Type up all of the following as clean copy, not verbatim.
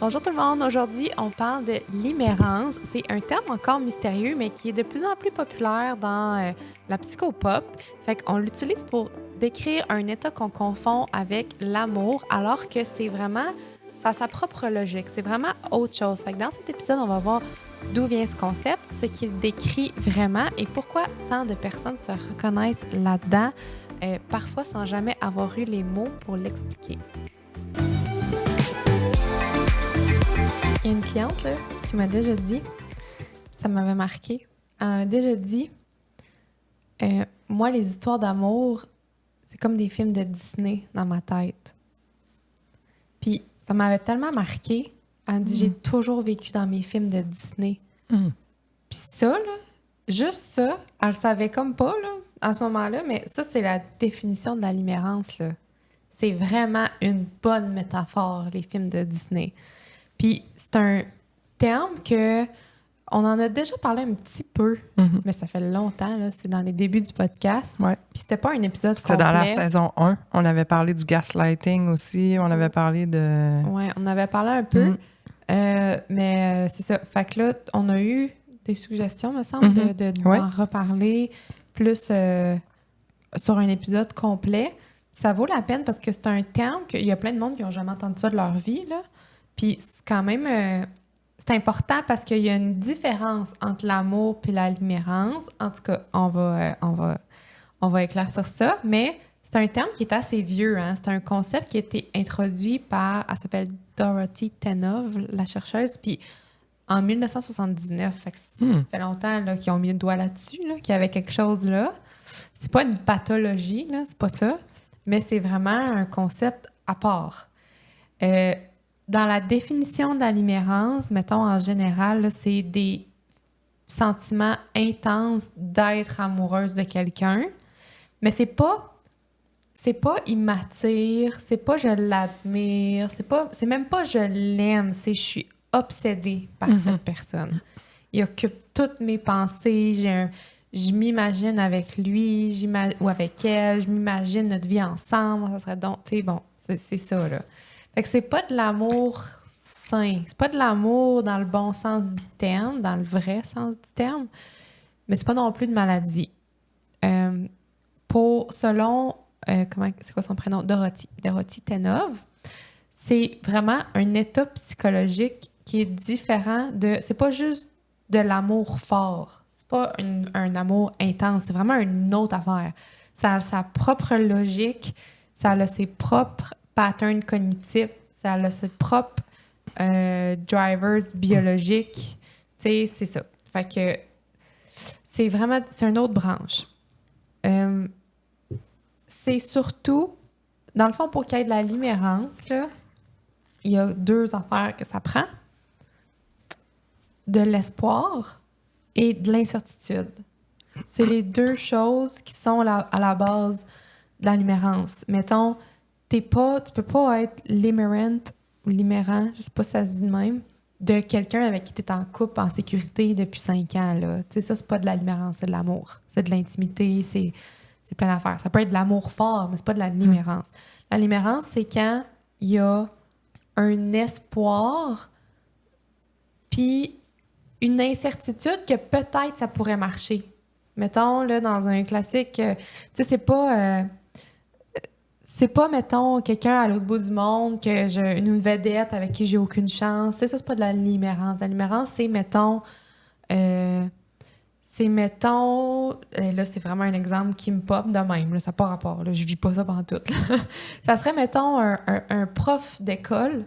Bonjour tout le monde, aujourd'hui on parle de l'imérence. C'est un terme encore mystérieux mais qui est de plus en plus populaire dans la psychopop. Fait qu'on l'utilise pour décrire un état qu'on confond avec l'amour alors que c'est vraiment, ça a sa propre logique, c'est vraiment autre chose. Fait que dans cet épisode on va voir d'où vient ce concept, ce qu'il décrit vraiment et pourquoi tant de personnes se reconnaissent là-dedans, parfois sans jamais avoir eu les mots pour l'expliquer. Il y a une cliente là, qui m'a déjà dit, ça m'avait marqué, elle m'a déjà dit moi, les histoires d'amour, c'est comme des films de Disney dans ma tête. Puis ça m'avait tellement marqué. Elle me dit j'ai toujours vécu dans mes films de Disney. Puis ça, là, juste ça, elle le savait comme pas là, en ce moment-là, mais ça, c'est la définition de la limérance, là. C'est vraiment une bonne métaphore, les films de Disney. Puis c'est un terme que on en a déjà parlé un petit peu, mais ça fait longtemps, là, c'est dans les débuts du podcast. Ouais. Puis c'était pas un épisode C'était complet. dans la saison 1. On avait parlé du gaslighting aussi. On avait parlé de... Ouais, on avait parlé un peu. Mais c'est ça. Fait que là, on a eu des suggestions, me semble, d'en reparler plus sur un épisode complet. Ça vaut la peine parce que c'est un terme qu'il y a plein de monde qui n'ont jamais entendu ça de leur vie, là. Puis c'est quand même... c'est important parce qu'il y a une différence entre l'amour et la limérance. En tout cas, on va éclaircir ça. Mais c'est un terme qui est assez vieux. Hein? C'est un concept qui a été introduit par... Elle s'appelle Dorothy Tennov, la chercheuse. Puis en 1979. Fait que ça fait longtemps là, qu'ils ont mis le doigt là-dessus, là, qu'il y avait quelque chose là. C'est pas une pathologie, là, c'est pas ça. Mais c'est vraiment un concept à part. Dans la définition de la limérance, mettons en général, là, c'est des sentiments intenses d'être amoureuse de quelqu'un, mais c'est pas il m'attire, c'est pas je l'admire, c'est même pas je l'aime, c'est je suis obsédée par cette personne. Il occupe toutes mes pensées, je m'imagine avec lui, ou avec elle, je m'imagine notre vie ensemble, ça serait donc, tu sais, bon, c'est ça, là. Fait que c'est pas de l'amour sain. C'est pas de l'amour dans le bon sens du terme, dans le vrai sens du terme, mais c'est pas non plus de maladie. Selon, c'est quoi son prénom? Dorothy Tennov, c'est vraiment un état psychologique qui est différent de... C'est pas juste de l'amour fort. C'est pas un amour intense. C'est vraiment une autre affaire. Ça a sa propre logique. Ça a ses propres patterns cognitifs, ça a ses propres drivers biologiques. Tu sais, c'est ça. Fait que c'est une autre branche. C'est surtout, dans le fond, pour qu'il y ait de la limérance, là, il y a deux affaires que ça prend. De l'espoir et de l'incertitude. C'est les deux choses qui sont à la base de la limérance. Mettons, tu peux pas être limerant ou limérant, je sais pas si ça se dit de même, de quelqu'un avec qui tu es en couple, en sécurité depuis 5 ans. Là. Tu sais, ça, c'est pas de la limérance, c'est de l'amour. C'est de l'intimité, c'est plein d'affaires. Ça peut être de l'amour fort, mais c'est pas de la limérance. La limérance, c'est quand il y a un espoir puis une incertitude que peut-être ça pourrait marcher. Mettons, là, dans un classique, tu sais, c'est pas, mettons, quelqu'un à l'autre bout du monde, une vedette avec qui j'ai aucune chance. Ça, c'est pas de la limérance. La limérance, c'est, mettons... là, c'est vraiment un exemple qui me pop de même. Là, ça n'a pas rapport. Là, je vis pas ça pantoute. Ça serait, mettons, un prof d'école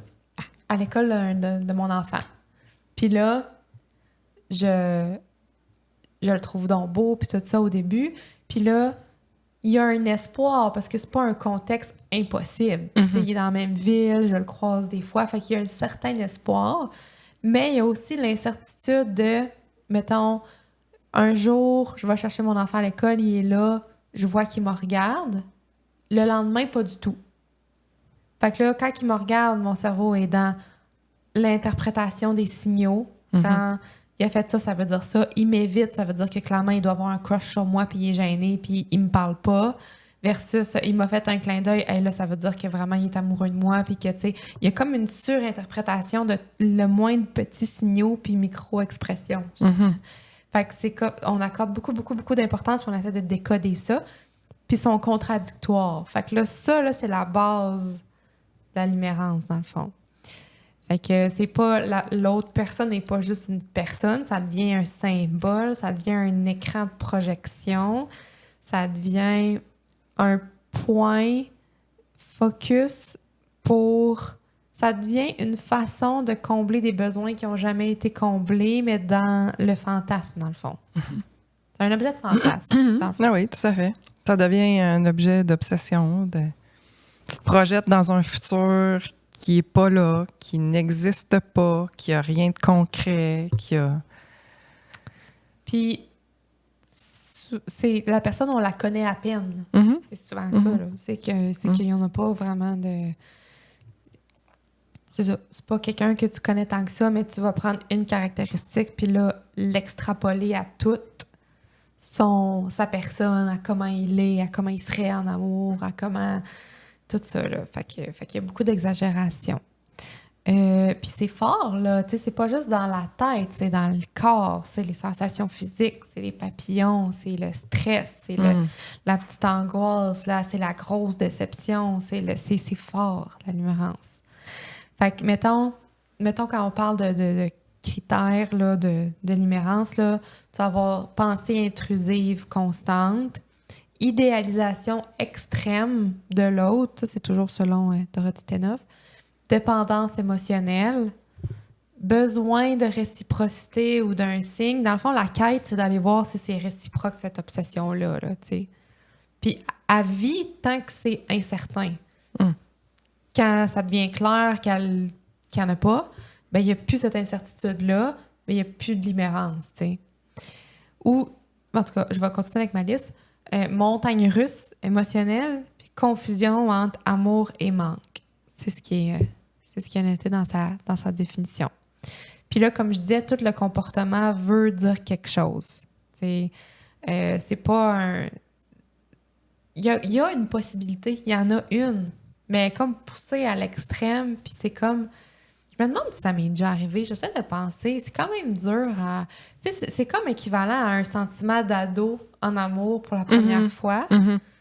à l'école de mon enfant. Puis là, je le trouve donc beau, puis tout ça au début. Puis là, il y a un espoir parce que c'est pas un contexte impossible. Tu sais, il est dans la même ville, je le croise des fois, fait qu'il y a un certain espoir. Mais il y a aussi l'incertitude de, mettons, un jour, je vais chercher mon enfant à l'école, il est là, je vois qu'il me regarde. Le lendemain, pas du tout. Fait que là, quand il me regarde, mon cerveau est dans l'interprétation des signaux, dans... Il a fait ça, ça veut dire ça. Il m'évite, ça veut dire que clairement, il doit avoir un crush sur moi, puis il est gêné, puis il me parle pas. versus il m'a fait un clin d'œil, hey, là, ça veut dire que vraiment il est amoureux de moi, puis que, tu sais, il y a comme une surinterprétation de le moindre petit signaux puis micro-expression. Fait que c'est comme, on accorde beaucoup, beaucoup, beaucoup d'importance, puis on essaie de décoder ça, puis ils sont contradictoires. Fait que là, ça, là, c'est la base de la limérance, dans le fond. Fait que c'est pas l'autre personne n'est pas juste une personne, ça devient un symbole, ça devient un écran de projection, ça devient un point focus ça devient une façon de combler des besoins qui n'ont jamais été comblés, mais dans le fantasme, dans le fond. C'est un objet de fantasme, dans le fond. Ah oui, tout à fait. Ça devient un objet d'obsession. Tu te projettes dans un futur qui n'est pas là, qui n'existe pas, qui n'a rien de concret, Puis, la personne, on la connaît à peine. C'est souvent ça, là. C'est qu'il n'y en a pas vraiment de... C'est ça. C'est pas quelqu'un que tu connais tant que ça, mais tu vas prendre une caractéristique puis là, l'extrapoler à toute sa personne, à comment il est, à comment il serait en amour, à comment... Tout ça, là. Fait qu'il y a beaucoup d'exagération. Puis c'est fort, là. Tu sais, c'est pas juste dans la tête, c'est dans le corps. C'est les sensations physiques, c'est les papillons, c'est le stress, c'est la petite angoisse, là. C'est la grosse déception. C'est fort, la nuance. Fait que, mettons quand on parle de critères, là, de limérance, là, tu vas avoir pensée intrusive constante, idéalisation extrême de l'autre, ça, c'est toujours selon Dorothy Thénoff, dépendance émotionnelle, besoin de réciprocité ou d'un signe. Dans le fond, la quête, c'est d'aller voir si c'est réciproque, cette obsession-là, là, tu sais. Puis à vie, tant que c'est incertain. Quand ça devient clair qu'il n'y en a pas, ben il n'y a plus cette incertitude-là, mais il n'y a plus de limérance, tu sais. Ou, en tout cas, je vais continuer avec ma liste. Montagne russe émotionnelle, puis confusion entre amour et manque. C'est ce qui est noté dans sa définition. Puis là, comme je disais, tout le comportement veut dire quelque chose. C'est pas un... Il y a une possibilité, il y en a une, mais comme poussée à l'extrême, puis c'est comme... Je me demande si ça m'est déjà arrivé. J'essaie de penser. C'est quand même dur à... Tu sais, c'est comme équivalent à un sentiment d'ado en amour pour la première fois.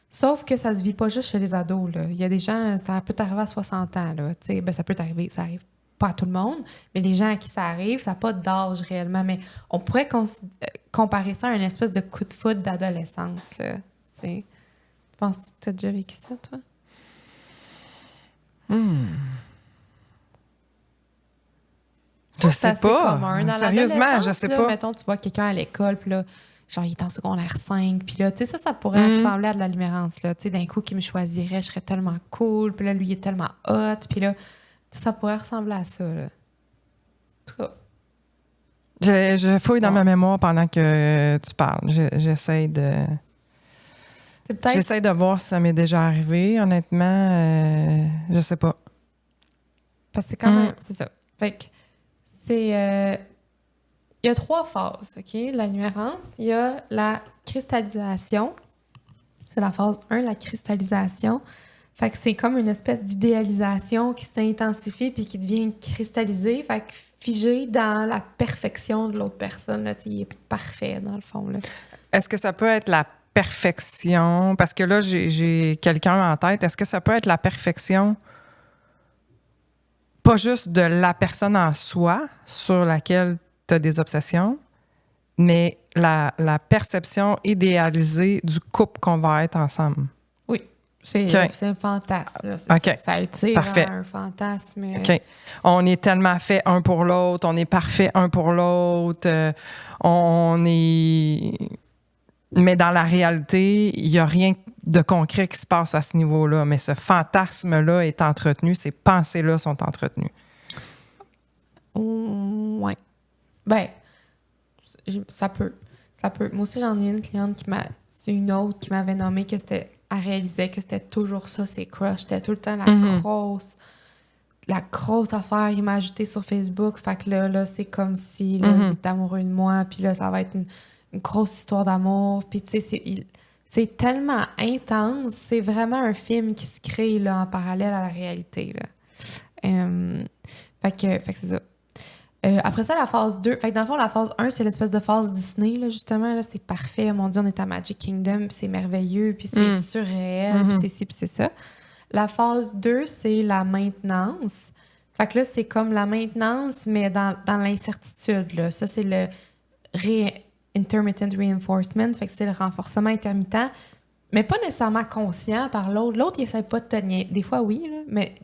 Sauf que ça se vit pas juste chez les ados, là. Il y a des gens... Ça peut t'arriver à 60 ans, là. Tu sais, ben ça peut t'arriver. Ça arrive pas à tout le monde. Mais les gens à qui ça arrive, ça n'a pas d'âge réellement. Mais on pourrait comparer ça à une espèce de coup de foudre d'adolescence, là. Tu sais. Penses-tu que tu as déjà vécu ça, toi? Je sais pas. Commun. Sérieusement, je sais pas. Mettons, tu vois quelqu'un à l'école, puis là, genre, il est en secondaire 5, puis là, tu sais, ça pourrait ressembler à de la limérance, là. Tu sais, d'un coup, qu'il me choisirait, je serais tellement cool, puis là, lui, il est tellement hot, puis là, ça pourrait ressembler à ça, là. En tout cas. Je fouille dans ma mémoire pendant que tu parles. J'essaie de voir si ça m'est déjà arrivé. Honnêtement, je sais pas. Parce que c'est quand même... C'est ça. Fait que c'est... il y a 3 phases, OK? La nuance. Il y a la cristallisation. C'est la phase 1, la cristallisation. Fait que c'est comme une espèce d'idéalisation qui s'intensifie puis qui devient cristallisée. Fait que figé dans la perfection de l'autre personne. Là, il est parfait, dans le fond. Là. Est-ce que ça peut être la perfection? Parce que là, j'ai quelqu'un en tête. Est-ce que ça peut être la perfection... pas juste de la personne en soi sur laquelle tu as des obsessions, mais la perception idéalisée du couple qu'on va être ensemble. Oui, c'est un fantasme. Là, ça attire parfait. Un fantasme. OK. On est tellement fait un pour l'autre, on est parfait un pour l'autre, Mais dans la réalité, il n'y a rien de concret qui se passe à ce niveau-là. Mais ce fantasme-là est entretenu, ces pensées-là sont entretenues. Oui. Ben, ça peut. Moi aussi, j'en ai une cliente c'est une autre qui m'avait nommé que elle réalisait que c'était toujours ça, ses crushs. C'était tout le temps la grosse affaire. Il m'a ajouté sur Facebook. Fait que là c'est comme si là, il est amoureux de moi. Puis là, ça va être une grosse histoire d'amour. Puis tu sais, c'est tellement intense. C'est vraiment un film qui se crée là, en parallèle à la réalité. Là. Fait que c'est ça. Après ça, la phase 2. Fait que dans le fond, la phase 1, c'est l'espèce de phase Disney, là, justement. Là, c'est parfait. Mon Dieu, on est à Magic Kingdom, puis c'est merveilleux, puis c'est surréel, puis c'est ci, puis c'est ça. La phase 2, c'est la maintenance. Fait que là, c'est comme la maintenance, mais dans l'incertitude. Là. Ça, c'est le intermittent reinforcement. Fait que c'est le renforcement intermittent, mais pas nécessairement conscient par l'autre. L'autre, il essaie pas de te niaiser. Des fois, oui, là, mais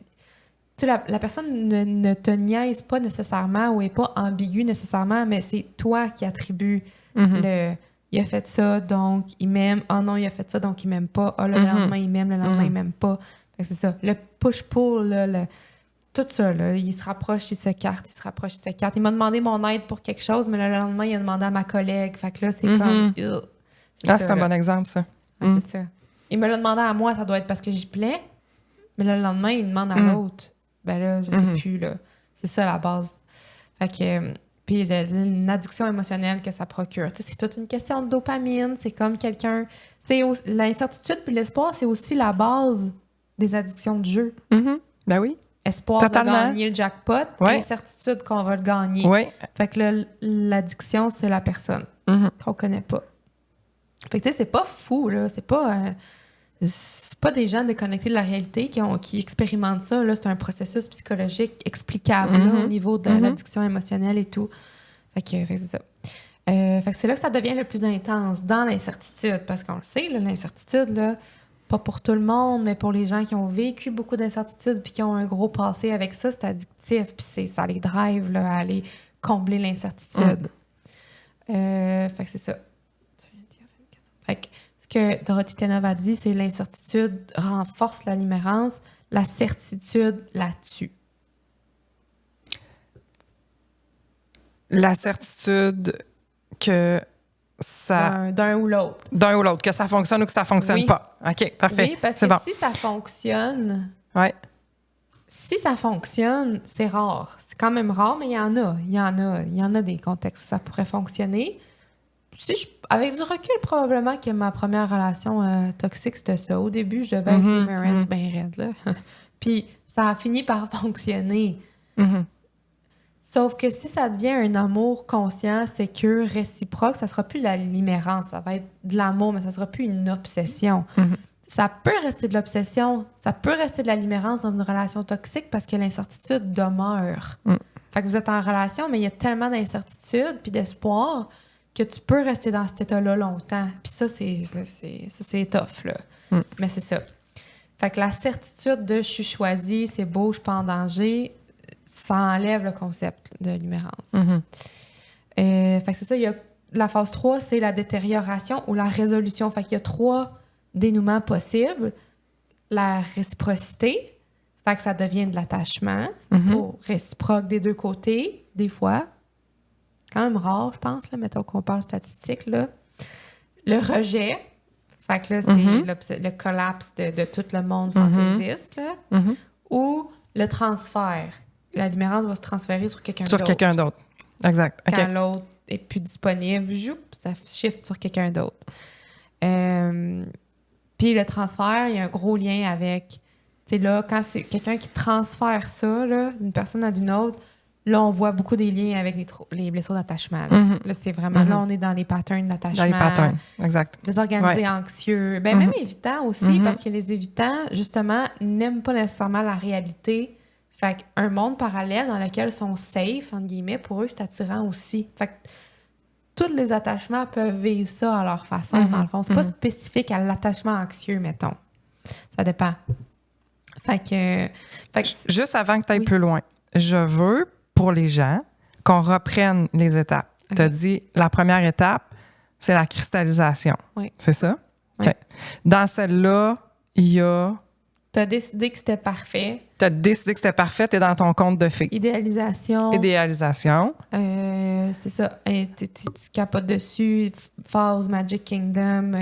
tu sais, la personne ne te niaise pas nécessairement ou n'est pas ambiguë nécessairement, mais c'est toi qui attribues le « il a fait ça, donc il m'aime. Oh non, il a fait ça, donc il m'aime pas. Oh, le lendemain, il m'aime. Le lendemain, il m'aime pas. » Fait que c'est ça. Le push-pull, là, tout ça, là, il se rapproche, il s'écarte, il se rapproche, il s'écarte. Il m'a demandé mon aide pour quelque chose, mais le lendemain, il a demandé à ma collègue. Fait que là, c'est comme... c'est un bon exemple, ça. C'est ça. Il me l'a demandé à moi, ça doit être parce que j'y plais, mais le lendemain, il demande à l'autre. Ben là, je sais plus, là. C'est ça, la base. Fait que... Puis une addiction émotionnelle que ça procure. Tu sais, c'est toute une question de dopamine. C'est comme quelqu'un... L'incertitude puis l'espoir, c'est aussi la base des addictions de jeu. Ben oui. Espoir Totalement. de gagner le jackpot, incertitude qu'on va le gagner. Oui. Fait que là, l'addiction, c'est la personne qu'on connaît pas. Fait que tu sais, c'est pas fou, là. C'est pas des gens déconnectés de la réalité qui expérimentent ça. Là, c'est un processus psychologique explicable là, au niveau de l'addiction émotionnelle et tout. Fait que c'est ça. Fait que c'est là que ça devient le plus intense, dans l'incertitude. Parce qu'on le sait, là, l'incertitude, là, pas pour tout le monde, mais pour les gens qui ont vécu beaucoup d'incertitudes puis qui ont un gros passé avec ça, c'est addictif. Puis ça les drive là, à aller combler l'incertitude. Fait que c'est ça. Fait que ce que Dorothy Tenov a dit, c'est l'incertitude renforce la limerence, la certitude la tue. La certitude que ça... D'un ou l'autre. D'un ou l'autre, que ça fonctionne ou que ça fonctionne pas. OK, parfait. Oui, parce que si ça fonctionne... Ouais. Si ça fonctionne, c'est rare. C'est quand même rare, mais il y en a. Il y en a des contextes où ça pourrait fonctionner. Avec du recul, probablement que ma première relation toxique, c'était ça. Au début, je devais être bien raide, là. Puis ça a fini par fonctionner. Sauf que si ça devient un amour conscient, sécure, réciproque, ça sera plus de la limerence. Ça va être de l'amour, mais ça sera plus une obsession. Ça peut rester de l'obsession, ça peut rester de la limerence dans une relation toxique parce que l'incertitude demeure. Fait que vous êtes en relation, mais il y a tellement d'incertitude puis d'espoir que tu peux rester dans cet état-là longtemps. Puis ça, c'est tough, là. Mais c'est ça. Fait que la certitude de « je suis choisie, c'est beau, je suis pas en danger », ça enlève le concept de limerence. Fait que c'est ça. Il y a, la phase 3, c'est la détérioration ou la résolution. Fait qu'il y a 3 dénouements possibles. La réciprocité, fait que ça devient de l'attachement pour réciproque des deux côtés, des fois. Quand même rare, je pense, là, mettons qu'on parle statistique, là. Le rejet, fait que là, c'est le collapse de tout le monde fantaisiste, là. Ou le transfert. La limerence va se transférer sur quelqu'un d'autre. Sur quelqu'un d'autre. Exact. Quand l'autre est plus disponible, ça shift sur quelqu'un d'autre. Puis le transfert, il y a un gros lien avec... Tu sais, là, quand c'est quelqu'un qui transfère ça, là, d'une personne à une autre, là, on voit beaucoup des liens avec les blessures d'attachement. Là, là c'est vraiment... Là, on est dans les patterns d'attachement. Dans les patterns, exact. Désorganisés, anxieux. Ben, même évitants aussi, parce que les évitants, justement, n'aiment pas nécessairement la réalité. Fait qu'un monde parallèle dans lequel ils sont safe, entre guillemets, pour eux, c'est attirant aussi. Fait que tous les attachements peuvent vivre ça à leur façon, dans le fond. C'est pas spécifique à l'attachement anxieux, mettons. Ça dépend. Fait que juste avant que tu ailles plus loin, je veux, pour les gens, qu'on reprenne les étapes. Okay. Tu as dit, la première étape, c'est la cristallisation. Oui. C'est ça? Oui. OK. Dans celle-là, il y a... Tu as décidé que c'était parfait. Tu as décidé que c'était parfait, tu es dans ton conte de fées. Idéalisation. C'est ça. Tu capotes dessus. Phase Magic Kingdom.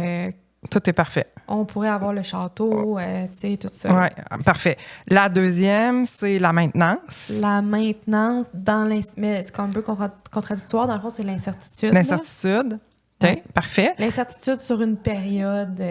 Tout est parfait. On pourrait avoir le château, tu sais, tout ça. Oui, parfait. La deuxième, c'est la maintenance. La maintenance, mais c'est un peu contradictoire. Dans le fond, c'est l'incertitude. L'incertitude. OK, parfait. L'incertitude sur une période...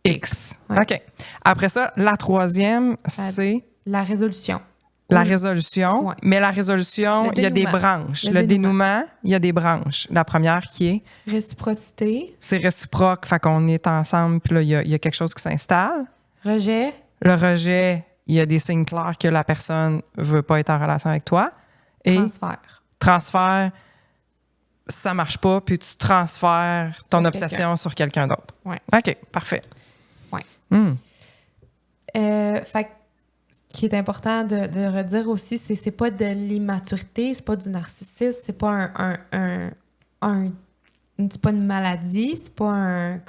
X. Ouais. OK. Après ça, la troisième, c'est... La résolution. La résolution. Ouais. Mais la résolution, il y a des branches. Le dénouement, il y a des branches. La première qui est... Réciprocité. C'est réciproque, fait qu'on est ensemble, puis là, il y a quelque chose qui s'installe. Rejet. Le rejet, il y a des signes clairs que la personne veut pas être en relation avec toi. Et transfert, ça marche pas, puis tu transfères ton obsession sur quelqu'un d'autre. Ouais. OK, parfait. Ouais. Fait que ce qui est important de redire aussi, c'est pas de l'immaturité, c'est pas du narcissisme, c'est pas c'est pas une maladie, c'est pas un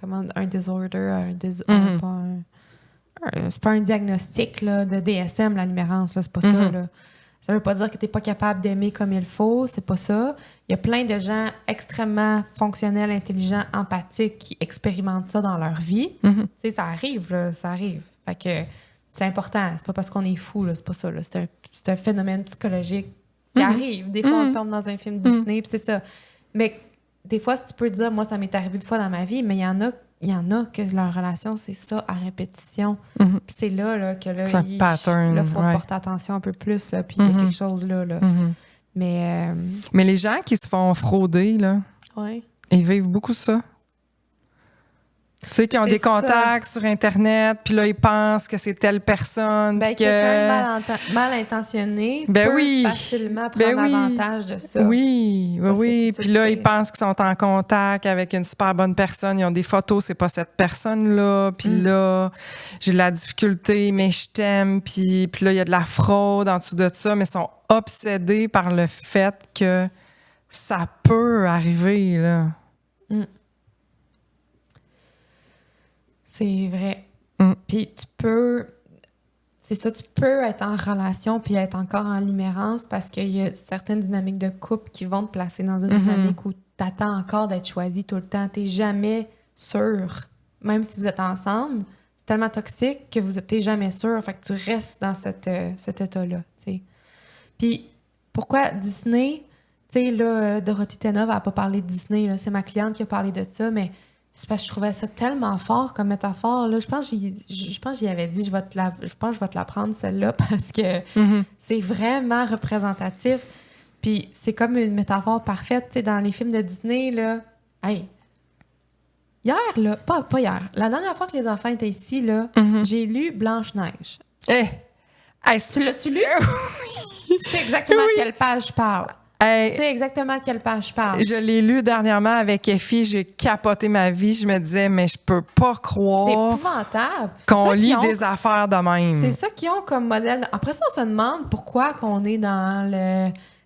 disorder, c'est pas un diagnostic là, de DSM, la limerence, là, c'est pas ça. Là. Ça veut pas dire que t'es pas capable d'aimer comme il faut, c'est pas ça. Il y a plein de gens extrêmement fonctionnels, intelligents, empathiques qui expérimentent ça dans leur vie. Tu sais, ça arrive, là, ça arrive. Fait que c'est important, c'est pas parce qu'on est fou, là, c'est pas ça. Là. C'est un phénomène psychologique qui arrive. Des fois, on tombe dans un film Disney, puis c'est ça. Mais des fois, tu peux dire, moi, ça m'est arrivé une fois dans ma vie, mais il y en a que leur relation, c'est ça, à répétition. Puis c'est là que là, c'est un pattern. Là, il faut porter attention un peu plus, là, puis il y a quelque chose là. Mais les gens qui se font frauder, là, ils vivent beaucoup ça. Tu sais, qui ont des contacts sur Internet, puis là, ils pensent que c'est telle personne. Ben, quelqu'un mal intentionné peut facilement prendre avantage de ça. Oui. Puis là, ils pensent qu'ils sont en contact avec une super bonne personne. Ils ont des photos, c'est pas cette personne-là. Puis là, j'ai de la difficulté, mais je t'aime. Puis là, il y a de la fraude en dessous de ça, mais ils sont obsédés par le fait que ça peut arriver, là. C'est vrai. Puis tu peux être en relation puis être encore en limerence parce qu'il y a certaines dynamiques de couple qui vont te placer dans une dynamique où tu attends encore d'être choisi tout le temps. Tu n'es jamais sûr. Même si vous êtes ensemble, c'est tellement toxique que vous n'êtes jamais sûr. Fait que tu restes dans cet état-là. T'sais. Puis pourquoi Disney? Tu sais, là, Dorothée Tenov n'a pas parlé de Disney. Là. C'est ma cliente qui a parlé de ça, mais c'est parce que je trouvais ça tellement fort comme métaphore. Là. Je pense que j'y avais dit, je pense que je vais te la prendre, celle-là, parce que c'est vraiment représentatif. Puis c'est comme une métaphore parfaite. Tu sais, dans les films de Disney, là, hey, hier, là, pas hier, la dernière fois que les enfants étaient ici, là, j'ai lu Blanche-Neige. Tu l'as-tu lu? Tu sais exactement de quelle page je parle. Hey, c'est exactement quelle page je parle. Je l'ai lu dernièrement avec Effie, j'ai capoté ma vie. Je me disais, mais je peux pas croire c'est épouvantable. Qu'on lit des affaires de même. C'est ça qu'ils ont comme modèle. Après ça, on se demande pourquoi qu'on est dans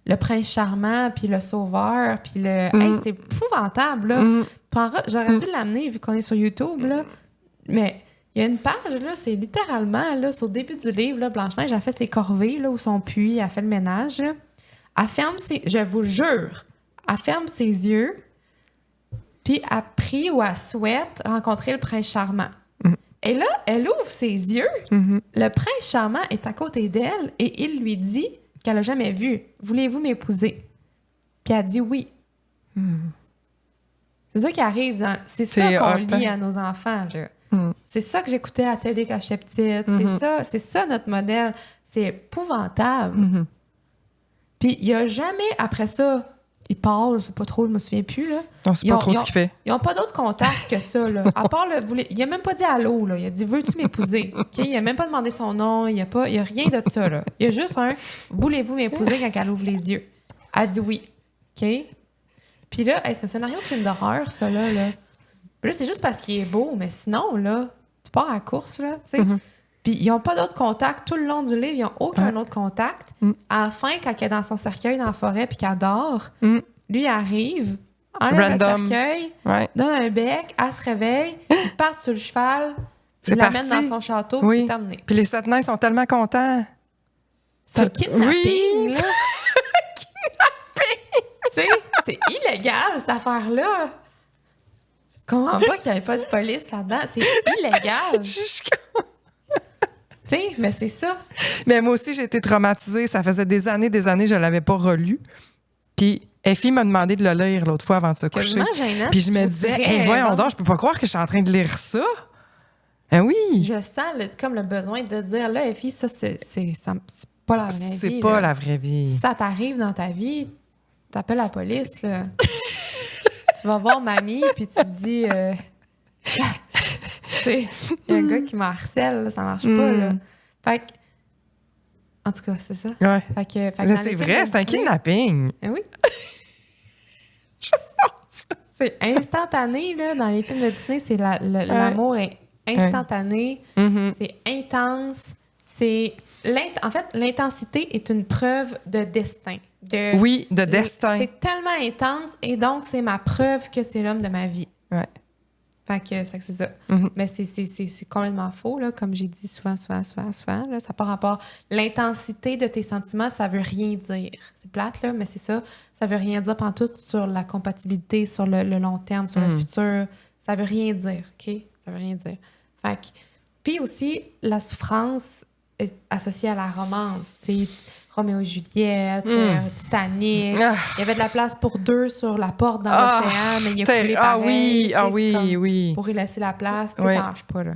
le prince charmant, puis le sauveur, puis le... Hey, c'est épouvantable, là. J'aurais dû l'amener, vu qu'on est sur YouTube, là. Mais il y a une page, là, c'est littéralement, là, sur le début du livre, là, Blanche-Neige a fait ses corvées, là, ou son puits, elle a fait le ménage, là. Je vous jure, elle ferme ses yeux, puis elle prie ou elle souhaite rencontrer le prince charmant. Et là, elle ouvre ses yeux. Le prince charmant est à côté d'elle et il lui dit qu'elle n'a jamais vu. « Voulez-vous m'épouser? » Puis elle dit oui. C'est ça qui arrive. C'est ça qu'on lit à nos enfants. Là. C'est ça que j'écoutais à la télé quand j'étais petite. C'est ça notre modèle. C'est épouvantable. Puis il n'y a jamais, après ça, il parle, c'est pas trop, je me souviens plus, là. On sait pas trop ce qu'il fait. Ils n'ont pas d'autres contacts que ça, là. À part il a même pas dit allô, là. Il a dit, veux-tu m'épouser? Okay? Il a même pas demandé son nom, il y a rien de ça, là. Il y a juste voulez-vous m'épouser quand elle ouvre les yeux? Elle dit oui. OK? Puis là, c'est un scénario de film d'horreur, ça, là. Puis là, c'est juste parce qu'il est beau, mais sinon, là, tu pars à la course, là, tu sais. Puis ils n'ont pas d'autres contacts. Tout le long du livre, ils n'ont aucun autre contact. À la fin, quand elle est dans son cercueil dans la forêt puis qu'elle dort, lui arrive, enlève le cercueil, donne un bec, elle se réveille, ils partent sur le cheval, il l'amène dans son château, puis c'est terminé. Puis les 7 nains sont tellement contents. C'est un kidnapping, là. Kidnapping! Tu sais, c'est illégal, cette affaire-là. Comment pas qu'il n'y ait pas de police là-dedans? C'est illégal. Tu sais, mais c'est ça. Mais moi aussi, j'ai été traumatisée. Ça faisait des années, je ne l'avais pas relu. Puis Effie m'a demandé de le lire l'autre fois avant de se coucher. Gênant, puis je me disais, voyons donc, je peux pas croire que je suis en train de lire ça. Ah oui! Je sens comme le besoin de dire, là, Effie, ça, c'est pas la vraie vie. C'est pas la vraie vie. Si ça t'arrive dans ta vie, t'appelles la police, là. Tu vas voir mamie, puis tu te dis... il y a un gars qui me harcèle, là, ça marche pas, là. Fait que... En tout cas, c'est ça. Ouais. Fait que là, c'est vrai, c'est un kidnapping. Oui. C'est instantané, là, dans les films de Disney, c'est l'amour est instantané, c'est intense, en fait, l'intensité est une preuve de destin. De destin. C'est tellement intense, et donc c'est ma preuve que c'est l'homme de ma vie. Ouais. Fait que c'est ça. Mais c'est complètement faux, là, comme j'ai dit souvent, là, ça n'a pas rapport. L'intensité de tes sentiments, ça veut rien dire. C'est plate, là, mais c'est ça. Ça veut rien dire pantoute sur la compatibilité, sur le long terme, sur le futur. Ça veut rien dire, OK? Ça veut rien dire. Fait que... Puis aussi, la souffrance est associée à la romance, tu sais. Roméo et Juliette, Titanic. Il y avait de la place pour 2 sur la porte dans l'océan, mais il a coulé pareil. Oui. Pour y laisser la place, ça marche pas, là.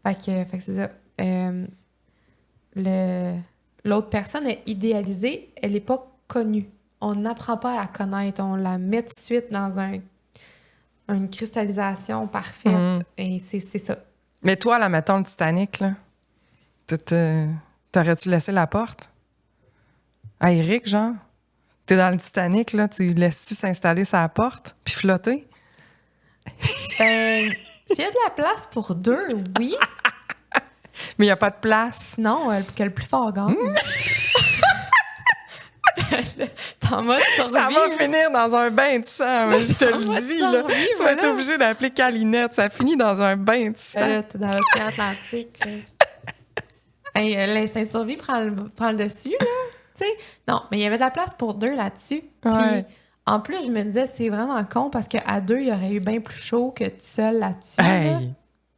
Fait que c'est ça. L'autre personne est idéalisée, elle n'est pas connue. On n'apprend pas à la connaître, on la met tout de suite dans une cristallisation parfaite, et c'est ça. Mais toi, là, mettons le Titanic, là, t'aurais-tu laissé la porte? Ah, Eric, genre, t'es dans le Titanic, là, tu laisses-tu s'installer sur la porte puis flotter? Ben, s'il y a de la place pour 2, oui. Mais il n'y a pas de place. Non, que le plus fort gagne. T'en mode survie. Ça va finir dans un bain de sang, mais je te le dis, là. Tu vas être obligé d'appeler Calinette. Ça finit dans un bain de sang. T'es dans l'océan Atlantique. Hey, l'instinct de survie prend le dessus, là. Non, mais il y avait de la place pour 2 là-dessus. Puis, en plus, je me disais, c'est vraiment con parce qu'à 2, il y aurait eu bien plus chaud que tout seul là-dessus. Hey. Là.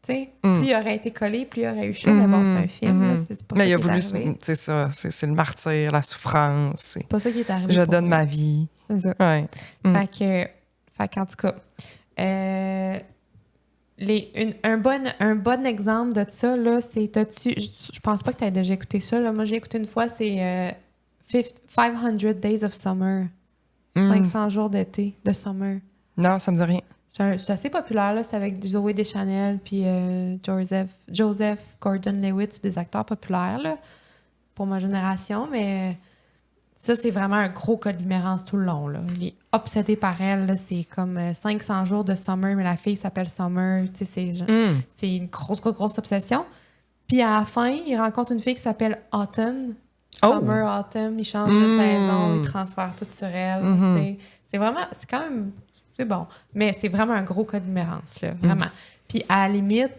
Plus il aurait été collé, plus il aurait eu chaud. Mais bon, c'est un film. Là, c'est pas mais ça il a qui voulu, est arrivé. C'est ça, c'est le martyr, la souffrance. C'est pas ça qui est arrivé. Je donne ma vie. C'est ça. Ouais. Fait qu'en tout cas, un bon exemple de ça, là, c'est... Je pense pas que tu aies déjà écouté ça. Là. Moi, j'ai écouté une fois, c'est 500 Days of Summer. 500 jours d'été, de summer. Non, ça me dit rien. C'est assez populaire, là. C'est avec Zoé Deschanel puis Joseph Gordon-Levitt, des acteurs populaires, là, pour ma génération, mais... Ça, c'est vraiment un gros cas d'immérence tout le long, là. Il est obsédé par elle, là. C'est comme 500 jours de Summer, mais la fille s'appelle Summer. Tu sais, c'est une grosse obsession. Puis à la fin, il rencontre une fille qui s'appelle Autumn. Summer, Autumn. Il change de saison, il transfère tout sur elle. Tu sais. C'est vraiment... C'est quand même... C'est bon. Mais c'est vraiment un gros cas d'immérence, là. Vraiment. Puis à la limite,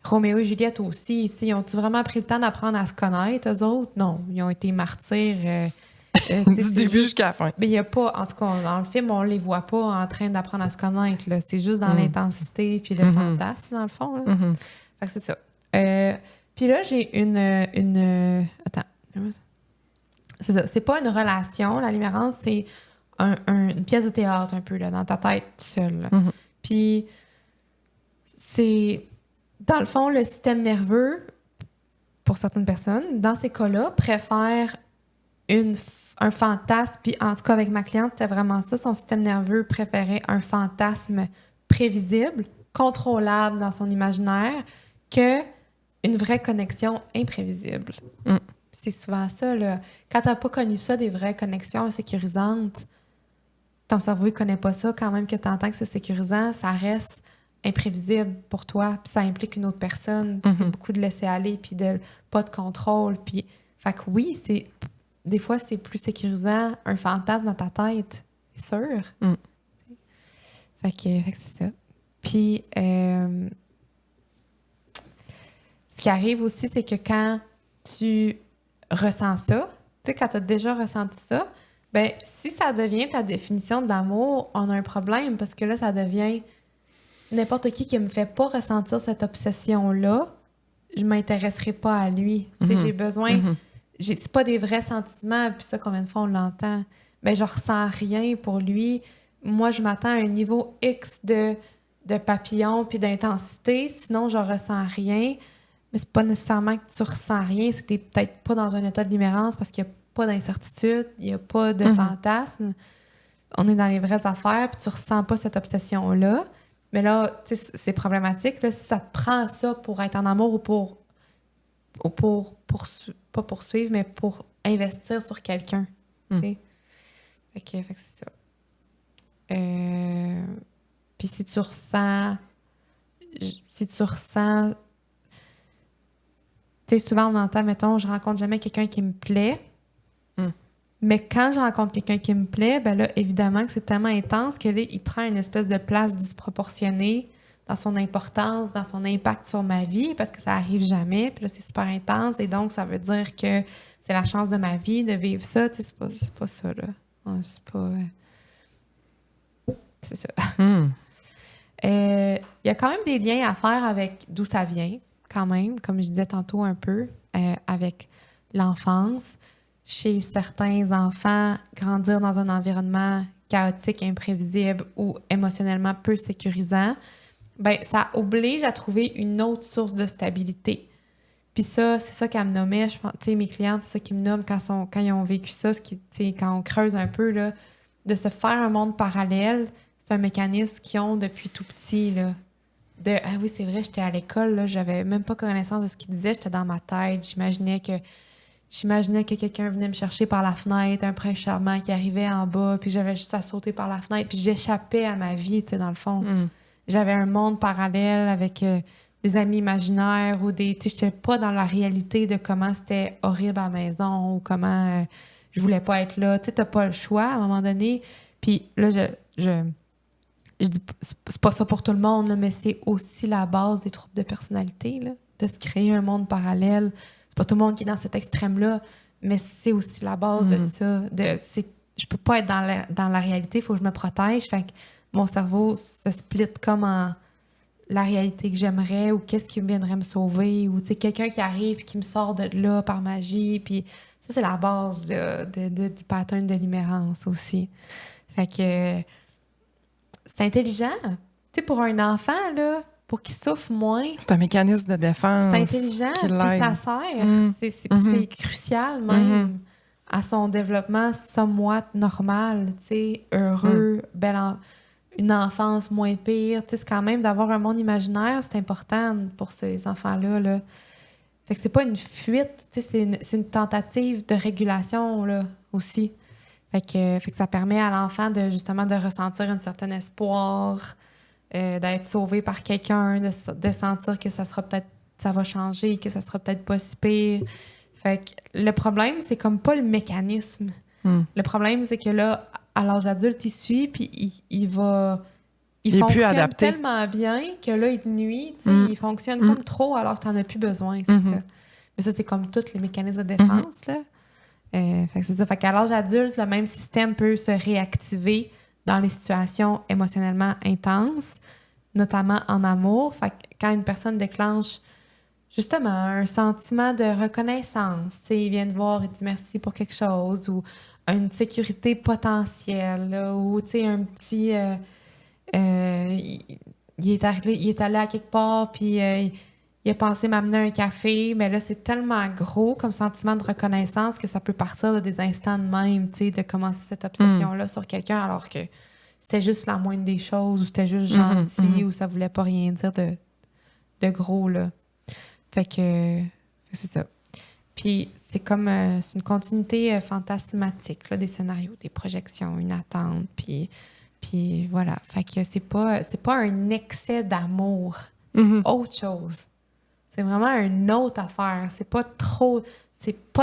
Roméo et Juliette aussi, tu sais, ils ont-tu vraiment pris le temps d'apprendre à se connaître, eux autres? Non. Ils ont été martyrs... du début jusqu'à la fin. Mais il y a pas, en tout cas, dans le film, on les voit pas en train d'apprendre à se connaître. Là. C'est juste dans l'intensité puis le fantasme, dans le fond. Là. Fait que c'est ça. Puis là, j'ai une... Attends. C'est ça. C'est pas une relation. La limérance, c'est une pièce de théâtre un peu, là, dans ta tête tout seul. Puis c'est... Dans le fond, le système nerveux, pour certaines personnes, dans ces cas-là, préfère un fantasme, puis en tout cas avec ma cliente, c'était vraiment ça, son système nerveux préférait un fantasme prévisible, contrôlable dans son imaginaire, que une vraie connexion imprévisible. C'est souvent ça, là. Quand t'as pas connu ça, des vraies connexions sécurisantes, ton cerveau, il connaît pas ça, quand même que t'entends que c'est sécurisant, ça reste imprévisible pour toi, puis ça implique une autre personne, puis c'est beaucoup de laisser aller, puis de pas de contrôle, puis... Fait que oui, c'est... Des fois, c'est plus sécurisant, un fantasme dans ta tête, c'est sûr. Fait que c'est ça. Puis, ce qui arrive aussi, c'est que quand tu ressens ça, tu sais, quand tu as déjà ressenti ça, ben si ça devient ta définition de l'amour, on a un problème, parce que là, ça devient n'importe qui me fait pas ressentir cette obsession-là, je m'intéresserai pas à lui. Tu sais, j'ai besoin... C'est pas des vrais sentiments, puis ça, combien de fois on l'entend? ben je ressens rien pour lui. Moi, je m'attends à un niveau X de papillon puis d'intensité, sinon je ressens rien. Mais c'est pas nécessairement que tu ressens rien, c'est que t'es peut-être pas dans un état de limmérance parce qu'il y a pas d'incertitude, il n'y a pas de fantasme. On est dans les vraies affaires, puis tu ressens pas cette obsession-là. Mais là, tu sais, c'est problématique. Là, si ça te prend ça pour être en amour ou pour pas poursuivre, mais pour investir sur quelqu'un. Fait que c'est ça. Puis si tu ressens... Tu sais, souvent on entend, mettons, je rencontre jamais quelqu'un qui me plaît. Mais quand je rencontre quelqu'un qui me plaît, ben là, évidemment que c'est tellement intense que là, il prend une espèce de place disproportionnée dans son importance, dans son impact sur ma vie, parce que ça arrive jamais. Puis là, c'est super intense. Et donc, ça veut dire que c'est la chance de ma vie de vivre ça. Tu sais, c'est pas ça, là. C'est pas... C'est ça. Il y a quand même des liens à faire avec d'où ça vient, quand même, comme je disais tantôt un peu, avec l'enfance. Chez certains enfants, grandir dans un environnement chaotique, imprévisible ou émotionnellement peu sécurisant, ben ça oblige à trouver une autre source de stabilité. Puis ça, c'est ça qu'elle me nommait. Je pense, tu sais, mes clientes, c'est ça qu'ils me nomment quand ils ont vécu ça, quand on creuse un peu, là, de se faire un monde parallèle, c'est un mécanisme qu'ils ont depuis tout petit, là. Ah oui, c'est vrai, j'étais à l'école, là, j'avais même pas connaissance de ce qu'ils disaient, j'étais dans ma tête, j'imaginais que quelqu'un venait me chercher par la fenêtre, un prince charmant qui arrivait en bas, puis j'avais juste à sauter par la fenêtre, puis j'échappais à ma vie, tu sais, dans le fond. J'avais un monde parallèle avec des amis imaginaires ou des... Tu sais, j'étais pas dans la réalité de comment c'était horrible à la maison ou comment je voulais pas être là. Tu sais, t'as pas le choix à un moment donné. Puis là, je dis, c'est pas ça pour tout le monde, là, mais c'est aussi la base des troubles de personnalité, là, de se créer un monde parallèle. C'est pas tout le monde qui est dans cet extrême-là, mais c'est aussi la base de ça. Je peux pas être dans la réalité, il faut que je me protège. Fait que mon cerveau se split comme en la réalité que j'aimerais ou qu'est-ce qui viendrait me sauver ou quelqu'un qui arrive et qui me sort de là par magie. Puis ça, c'est la base du pattern de limmérance aussi. Fait que c'est intelligent. Tu sais, pour un enfant, là, pour qu'il souffre moins. C'est un mécanisme de défense. C'est intelligent, puis ça sert. C'est crucial même à son développement somewhat normal, tu sais, heureux, une enfance moins pire. Tu sais, c'est quand même d'avoir un monde imaginaire, c'est important pour ces enfants-là, là. Fait que c'est pas une fuite, tu sais, c'est une tentative de régulation, là, aussi. Fait que ça permet à l'enfant justement de ressentir un certain espoir, d'être sauvé par quelqu'un, de sentir que ça va changer, que ça sera peut-être pas si pire. Fait que le problème, c'est comme pas le mécanisme. Le problème, c'est que là, à l'âge adulte, il suit, puis il fonctionne tellement bien que là, il te nuit. Il fonctionne comme trop alors que t'en as plus besoin, c'est ça. Mais ça, c'est comme tous les mécanismes de défense, là. Fait que c'est ça. Fait qu'à l'âge adulte, le même système peut se réactiver dans les situations émotionnellement intenses, notamment en amour. Fait que quand une personne déclenche justement un sentiment de reconnaissance, il vient te voir et te dit merci pour quelque chose, ou une sécurité potentielle, là, ou un petit... il est allé à quelque part, puis il a pensé m'amener un café, mais là, c'est tellement gros comme sentiment de reconnaissance que ça peut partir de des instants de même, tu sais, de commencer cette obsession-là sur quelqu'un, alors que c'était juste la moindre des choses, ou c'était juste gentil, ou ça voulait pas rien dire de gros, là. Fait que c'est ça. Puis c'est comme c'est une continuité fantasmatique, là, des scénarios, des projections, une attente, puis voilà. Fait que c'est pas un excès d'amour, c'est autre chose. C'est vraiment une autre affaire. C'est pas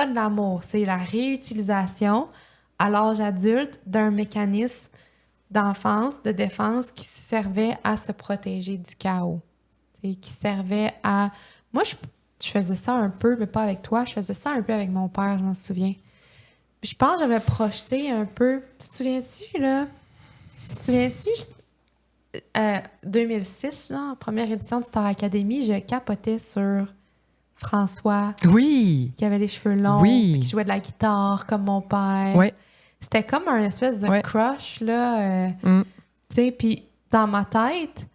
de l'amour, c'est la réutilisation à l'âge adulte d'un mécanisme d'enfance, de défense qui servait à se protéger du chaos. Qui servait à... Moi, je faisais ça un peu, mais pas avec toi. Je faisais ça un peu avec mon père, je m'en souviens. Puis je pense que j'avais projeté un peu... Tu te souviens-tu, là? 2006, là, en première édition de Star Academy, je capotais sur François. Oui! Qui avait les cheveux longs, puis qui jouait de la guitare comme mon père. Oui. c'était comme un espèce de crush, là. Tu sais, puis dans ma tête,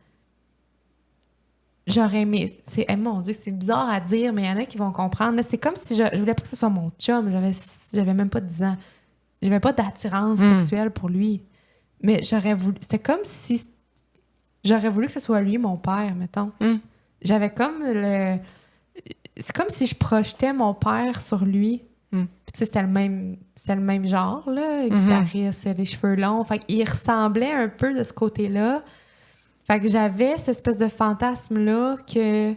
j'aurais aimé... mon Dieu, c'est bizarre à dire, mais il y en a qui vont comprendre. Là, c'est comme si je voulais pas que ce soit mon chum. J'avais même pas 10 ans. J'avais pas d'attirance sexuelle pour lui. Mais j'aurais voulu... C'était comme si... J'aurais voulu que ce soit lui, mon père, mettons. J'avais comme le... C'est comme si je projetais mon père sur lui. Puis tu sais, c'était le même genre, là, guitariste, les cheveux longs. Fait qu'il ressemblait un peu de ce côté-là. Fait que j'avais cette espèce de fantasme-là que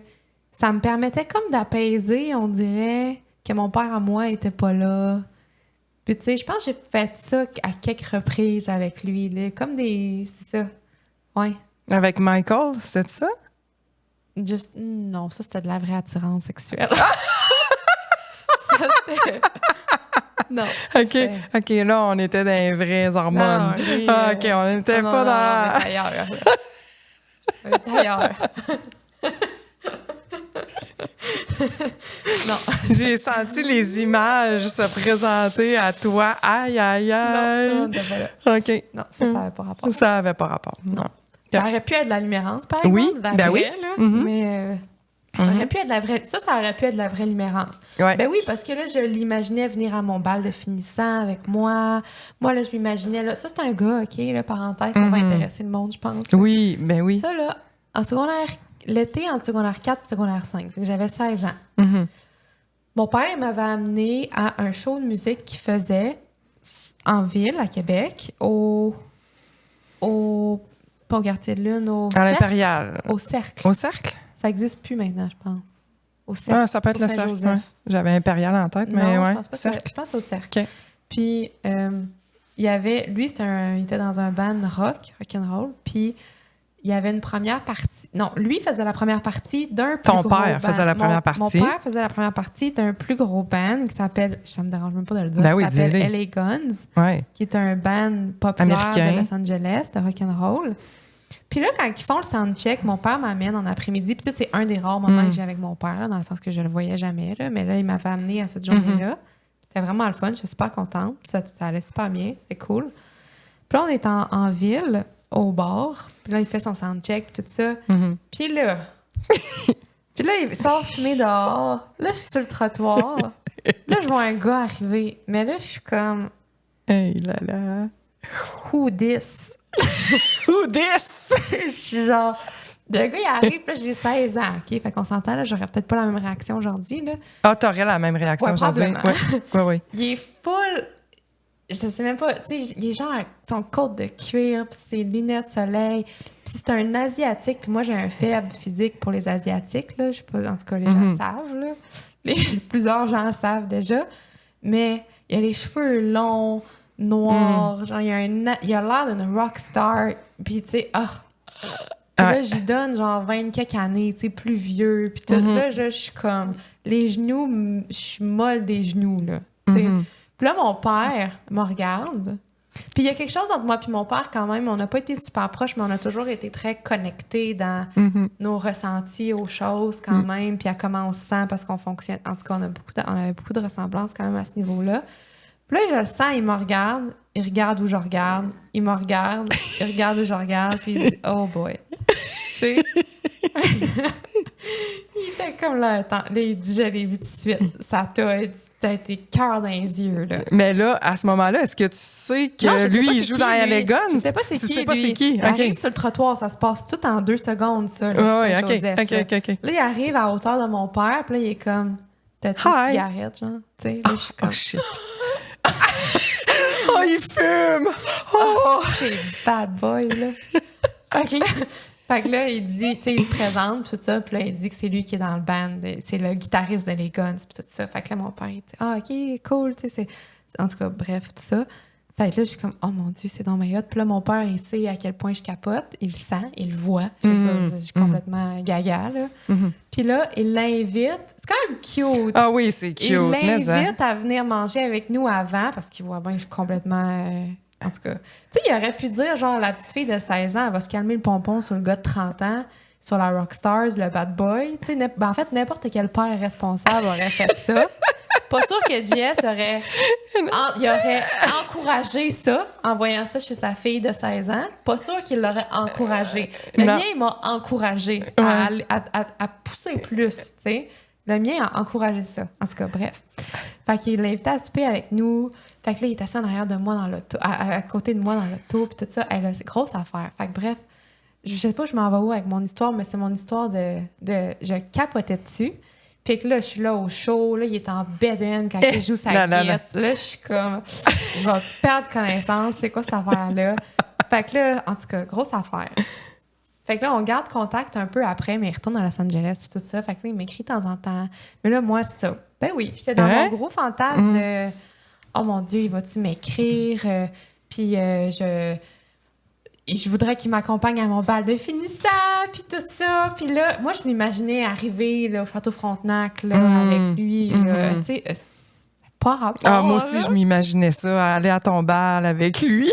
ça me permettait comme d'apaiser, on dirait, que mon père à moi était pas là. Puis tu sais, je pense que j'ai fait ça à quelques reprises avec lui, là, comme des... C'est ça. Ouais. Avec Michael, c'était ça? Non, ça, c'était de la vraie attirance sexuelle. Ça, c'était... Non. OK, là, on était dans les vraies hormones. Non, lui, OK, on n'était pas dans... On était ailleurs. On était ailleurs. Non. J'ai senti les images se présenter à toi. Aïe, aïe, aïe. Non, ça, on était pas là. OK. Non, ça n'avait pas rapport. Ça n'avait pas rapport. Non. Ça aurait pu être de la limérance, par exemple. Oui, la ben vraie, oui. Là, mais ça aurait pu être de la vraie... Ça aurait pu être de la vraie limérance. Ouais. Ben oui, parce que là, je l'imaginais venir à mon bal de finissant avec moi. Moi, là, je m'imaginais... Là, ça, c'est un gars, OK, là, parenthèse, ça va intéresser le monde, je pense. Là. Oui, ben oui. Ça, là, en secondaire... L'été, en secondaire 4 et secondaire 5. Fait que j'avais 16 ans. Mon père m'avait amené à un show de musique qu'il faisait en ville, à Québec, pas au Quartier de Lune, au À l'Impérial. Au Cercle. Au Cercle? Ça n'existe plus maintenant, je pense. Au Cercle. Ah, ça peut être le Cercle. Ouais. J'avais Impérial en tête, mais non, ouais. Je pense pas Cercle. je pense au Cercle. OK. Puis, il y avait... Lui, il était dans un band rock'n'roll, puis il y avait une première partie... Non, lui faisait la première partie d'un plus gros band. Ton père faisait la première partie. Mon père faisait la première partie d'un plus gros band qui s'appelle... Ça me dérange même pas de le dire. Ben oui, qui s'appelle dis-le. LA Guns, Ouais. qui est un band populaire Américain. de Los Angeles, de rock'n'roll. Puis là, quand ils font le soundcheck, mon père m'amène en après-midi. Puis ça, c'est un des rares moments que j'ai avec mon père, là, dans le sens que je le voyais jamais. Là, mais là, il m'avait amené à cette journée-là. C'était vraiment le fun. J'étais super contente. Puis ça allait super bien. C'était cool. Puis là, on est en ville, au bar. Puis là, il fait son soundcheck, tout ça. Puis là... Puis là, il sort fumer dehors. Là, je suis sur le trottoir. Là, je vois un gars arriver. Mais là, je suis comme... Hey là là. Who this? Who this? Je suis genre... Le gars, il arrive, puis là, j'ai 16 ans, OK? Fait qu'on s'entend, là, j'aurais peut-être pas la même réaction aujourd'hui, là. Ah, t'aurais la même réaction Ouais, aujourd'hui. probablement. Oui. Il est full... Je sais même pas, tu sais, il est genre avec son côte de cuir, puis ses lunettes soleil, puis c'est un Asiatique, puis moi, j'ai un faible physique pour les Asiatiques, là. Je sais pas, en tout cas, les gens le savent, là. Plusieurs gens le savent déjà. Mais il a les cheveux longs, noirs, genre, il a l'air d'une rockstar, puis tu sais, là, j'y donne genre 20 quelques années, tu sais, plus vieux, puis tout. Là, je suis comme, les genoux, je suis molle des genoux, là, tu sais. Puis là, mon père me regarde. Puis il y a quelque chose entre moi et mon père quand même. On n'a pas été super proches, mais on a toujours été très connectés dans nos ressentis aux choses quand même, puis à comment on se sent parce qu'on fonctionne. En tout cas, on avait beaucoup de ressemblances quand même à ce niveau-là. Puis là, je le sens, il me regarde, il regarde où je regarde, il me regarde, il regarde où je regarde, puis il dit « Oh boy! » Tu sais? Il était comme là, attends, là, il dit, je l'ai vu tout de suite. Ça t'as été cœur dans les yeux, là. Mais là, à ce moment-là, est-ce que tu sais que Non, lui, il joue dans LA Guns? Je sais pas c'est qui, Tu sais pas c'est qui? Il arrive sur le trottoir, ça se passe tout en 2 secondes, ça, là, Oui, Saint-Joseph, OK. Là, il arrive à hauteur de mon père, puis là, il est comme, t'as-tu une cigarette, genre? Tu sais, là, je suis comme... Oh, shit. Oh, il fume! Oh! C'est bad boy, là. Fait que là, il dit, tu sais, il se présente, puis tout ça, puis là, il dit que c'est lui qui est dans le band, c'est le guitariste de Les Guns, puis tout ça. Fait que là, mon père, il dit, OK, cool, tu sais, c'est... En tout cas, bref, tout ça. Fait que là, je suis comme, oh mon Dieu, c'est dans ma hot. Puis là, mon père, il sait à quel point je capote, il le sent, il le voit. Je veux dire, je suis complètement gaga, là. Puis là, il l'invite, c'est quand même cute. Ah oui, c'est cute. Il l'invite à venir manger avec nous avant, parce qu'il voit bien que je suis complètement... En tout cas, tu sais, il aurait pu dire, genre, la petite fille de 16 ans, elle va se calmer le pompon sur le gars de 30 ans, sur la Rockstars, le bad boy. Tu sais, en fait, n'importe quel père responsable aurait fait ça. Pas sûr que JS il aurait encouragé ça en voyant ça chez sa fille de 16 ans. Pas sûr qu'il l'aurait encouragé. Le mien, il m'a encouragé à pousser plus, tu sais. Le mien a encouragé ça. En tout cas, bref. Fait qu'il l'a invité à souper avec nous. Fait que là, il est assis en arrière de moi dans l'auto, à côté de moi dans l'auto, puis tout ça. C'est grosse affaire. Fait que bref, je sais pas je m'en vais où avec mon histoire, mais c'est mon histoire de je capotais dessus. Puis que là, je suis là au show, là, il est en bedaine quand il joue sa guette. Là, je suis comme, je vais perdre connaissance, c'est quoi cette affaire-là? Fait que là, en tout cas, grosse affaire. Fait que là, on garde contact un peu après, mais il retourne à Los Angeles puis tout ça. Fait que là, il m'écrit de temps en temps. Mais là, moi, c'est ça. Ben oui, j'étais dans mon gros fantasme de « Oh mon Dieu, il va-tu m'écrire? Puis je voudrais qu'il m'accompagne à mon bal de finissant, puis tout ça. » Puis là, moi, je m'imaginais arriver là, au Château Frontenac là, avec lui. Tu sais, c'est pas rapport. Ah, moi aussi, je m'imaginais ça, aller à ton bal avec lui.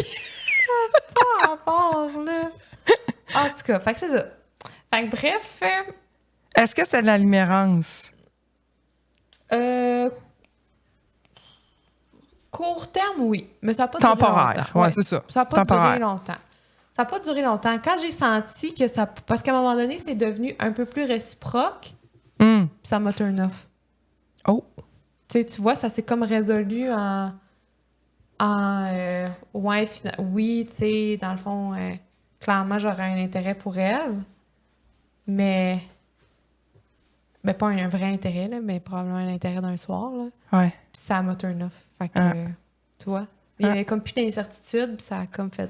Pas rapport, là. En tout cas, fait que c'est ça. Fait que bref... Est-ce que c'est de la limérance? Court terme, oui. Mais ça n'a pas duré longtemps. Temporaire, ouais, c'est ça. Ça n'a pas duré longtemps. Ça n'a pas duré longtemps. Quand j'ai senti que ça... Parce qu'à un moment donné, c'est devenu un peu plus réciproque, puis ça m'a turn off. Oh! Tu sais, tu vois, ça s'est comme résolu oui, tu sais, dans le fond, clairement, j'aurais un intérêt pour elle, mais pas un vrai intérêt, là, mais probablement un intérêt d'un soir, là. Ouais. Puis ça m'a turn off. Fait que, tu vois, il y avait comme plus d'incertitude, puis ça a comme fait,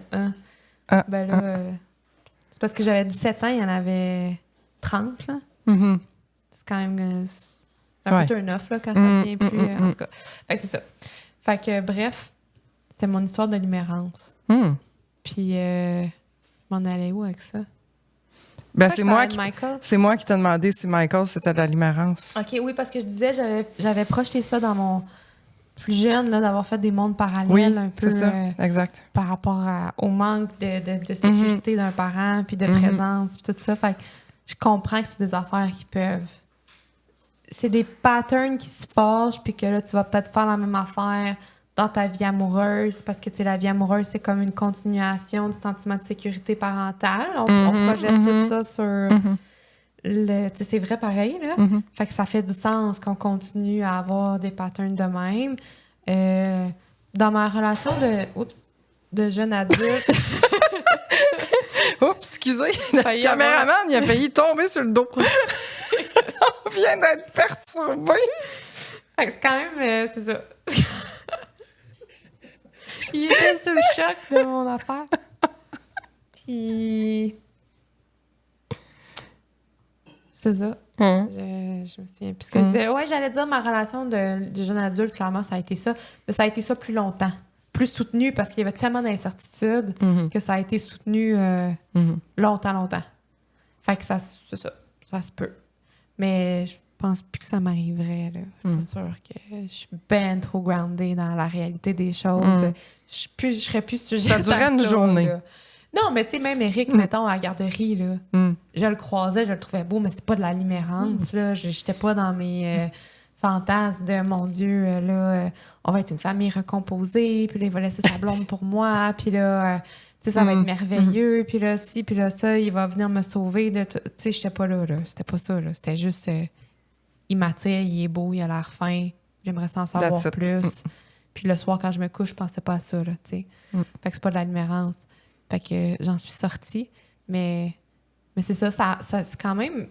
ben là, c'est parce que j'avais 17 ans, il y en avait 30, là. Mm-hmm. C'est quand même un peu turn off, là, quand ça devient plus... en tout cas, fait que c'est ça. Fait que, bref, c'est mon histoire de limérance. Puis, je m'en allais où avec ça? Ben, c'est moi qui t'ai demandé si Michael, c'était de la limérance. OK, oui, parce que je disais, j'avais projeté ça dans mon plus jeune, là, d'avoir fait des mondes parallèles un peu. C'est ça, exact. Par rapport au manque de sécurité d'un parent, puis de présence, puis tout ça. Fait que je comprends que c'est des affaires qui peuvent... C'est des patterns qui se forgent, puis que là, tu vas peut-être faire la même affaire dans ta vie amoureuse, parce que, tu sais, la vie amoureuse, c'est comme une continuation du sentiment de sécurité parentale. On projette tout ça sur... Tu sais, c'est vrai pareil, là. Fait que ça fait du sens qu'on continue à avoir des patterns de même. Dans ma relation de jeune adulte... Oups, excusez, le caméraman, il a failli tomber sur le dos. On vient d'être perturbé. Fait que c'est quand même... c'est ça. Il était sous le choc de mon affaire. Puis... C'est ça. Je me souviens plus ce que je disais. Ouais, j'allais dire ma relation de jeune adulte, clairement, ça a été ça. Mais ça a été ça plus longtemps. Plus soutenu parce qu'il y avait tellement d'incertitudes que ça a été soutenu longtemps. Fait que c'est ça. Ça se peut. Mais je pense plus que ça m'arriverait, là. Je suis sûre que je suis ben trop groundée dans la réalité des choses. Je serais plus sujette à ça. Ça durait une journée. Là. Non, mais tu sais, même Eric, mettons, à la garderie, là, je le croisais, je le trouvais beau, mais c'est pas de la limérance, là. J'étais pas dans mes fantasmes de, mon Dieu, là, on va être une famille recomposée, puis là, il va laisser sa blonde pour moi, puis là, tu sais, ça va être merveilleux, puis là, ci, puis là, ça, il va venir me sauver de tout. Tu sais, j'étais pas là. C'était pas ça, là. C'était juste, il m'attire, il est beau, il a l'air fin, j'aimerais s'en savoir plus. Puis le soir, quand je me couche, je pensais pas à ça, là, tu sais. Fait que c'est pas de la limérance. Fait que j'en suis sortie. Mais c'est ça c'est quand même...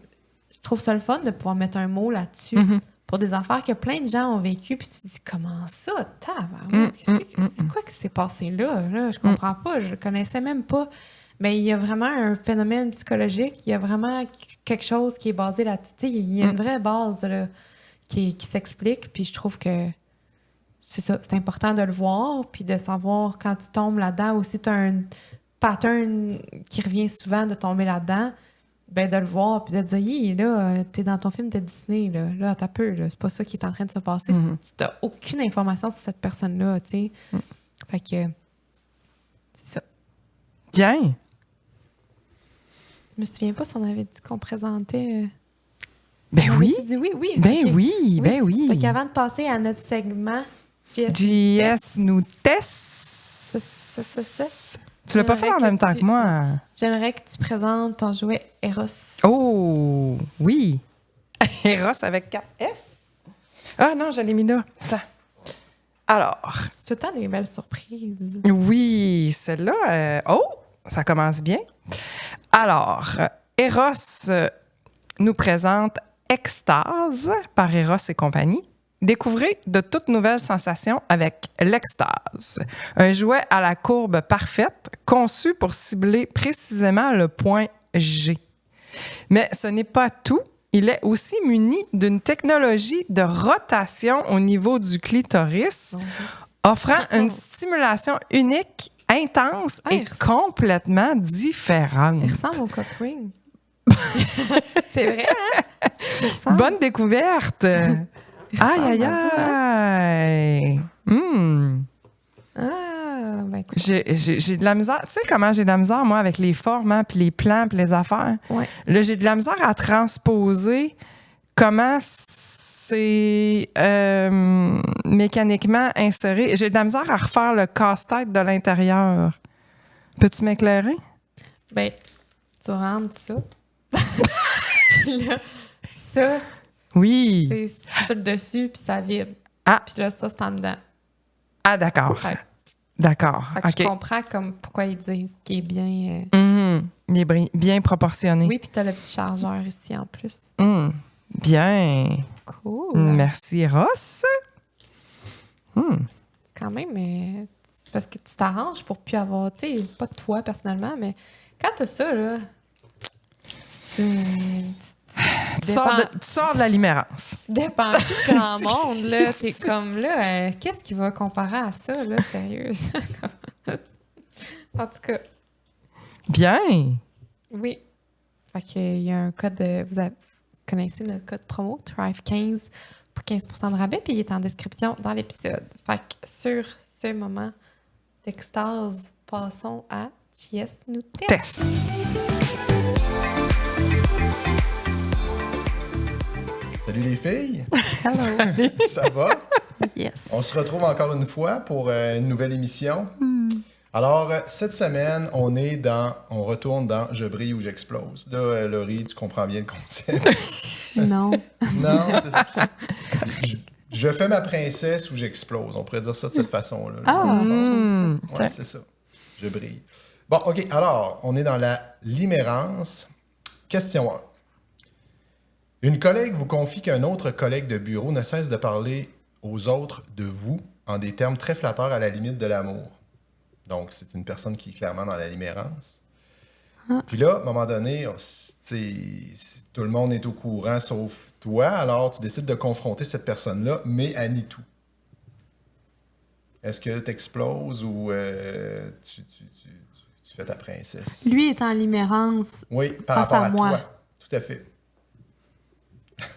Je trouve ça le fun de pouvoir mettre un mot là-dessus pour des affaires que plein de gens ont vécues. Puis tu te dis, comment ça? C'est quoi qui s'est passé là? Je comprends pas. Je connaissais même pas. Mais il y a vraiment un phénomène psychologique. Il y a vraiment quelque chose qui est basé là-dessus. Tu sais, il y a une vraie base là, qui s'explique. Puis je trouve que c'est ça. C'est important de le voir. Puis de savoir quand tu tombes là-dedans aussi, tu as un pattern qui revient souvent de tomber là-dedans, ben de le voir puis de te dire, là, t'es dans ton film de Disney, là t'as peu, là, c'est pas ça qui est en train de se passer. Tu n'as aucune information sur cette personne-là, tu sais. Fait que, c'est ça. Bien. Je me souviens pas si on avait dit qu'on présentait... Ben oui. Tu dis oui, oui. Ben okay. oui, ben oui. Fait qu'avant de passer à notre segment JS nous teste. Tu l'as pas fait en même temps que moi. J'aimerais que tu présentes ton jouet Eros. Oh, oui. Eros avec 4S. Ah non, je l'ai mis là. Attends. Alors. C'est tout le temps des belles surprises. Oui, celle-là. Ça commence bien. Alors, Eros nous présente Extase par Eros et compagnie. Découvrez de toutes nouvelles sensations avec l'Extase. Un jouet à la courbe parfaite, conçu pour cibler précisément le point G. Mais ce n'est pas tout. Il est aussi muni d'une technologie de rotation au niveau du clitoris, offrant une stimulation unique, intense et complètement différente. Il ressemble au cock ring. C'est vrai, hein? Bonne découverte! Aïe, aïe, aïe! Ben écoute. J'ai de la misère. Tu sais comment j'ai de la misère, moi, avec les formes, hein, puis les plans, puis les affaires? Ouais. Là, j'ai de la misère à transposer comment c'est mécaniquement inséré. J'ai de la misère à refaire le casse-tête de l'intérieur. Peux-tu m'éclairer? Ben, tu rentres ça. Puis là, ça... Oui. C'est le dessus, puis ça vibre. Ah. Puis là, ça, c'est en dedans. Ah, d'accord. Ouais. D'accord. Fait que OK. je comprends comme pourquoi ils disent qu'il est bien... Il est bien proportionné. Oui, puis t'as le petit chargeur ici en plus. Bien. Cool. Merci, Eros. C'est quand même... c'est parce que tu t'arranges pour plus avoir... Tu sais, pas toi personnellement, mais quand t'as ça, là... Tu sors de la limérance. Tu dépends du grand monde, là. T'es comme, là, qu'est-ce qui va comparer à ça, là, sérieux? En tout cas. Bien. Oui. Fait qu'il y a un code, vous connaissez notre code promo, Thrive15, pour 15% de rabais, puis il est en description dans l'épisode. Fait que sur ce moment d'extase, passons à JS nous teste. Salut les filles! Hello! Ça va? Yes! On se retrouve encore une fois pour une nouvelle émission. Alors, cette semaine, on retourne dans Je brille ou j'explose. Là, Laurie, tu comprends bien le concept. Non. Non, c'est ça. Je fais ma princesse ou j'explose. On pourrait dire ça de cette façon-là. Ouais, c'est ça. Je brille. Bon, OK. Alors, on est dans la limérance. Question 1. Une collègue vous confie qu'un autre collègue de bureau ne cesse de parler aux autres de vous en des termes très flatteurs à la limite de l'amour. Donc, c'est une personne qui est clairement dans la limérance. Puis là, à un moment donné, tout le monde est au courant sauf toi, alors tu décides de confronter cette personne-là, mais à ni tout. Est-ce que tu exploses ou tu fais ta princesse? Lui est en limérance. Oui, par face rapport à moi. toi. Tout à fait.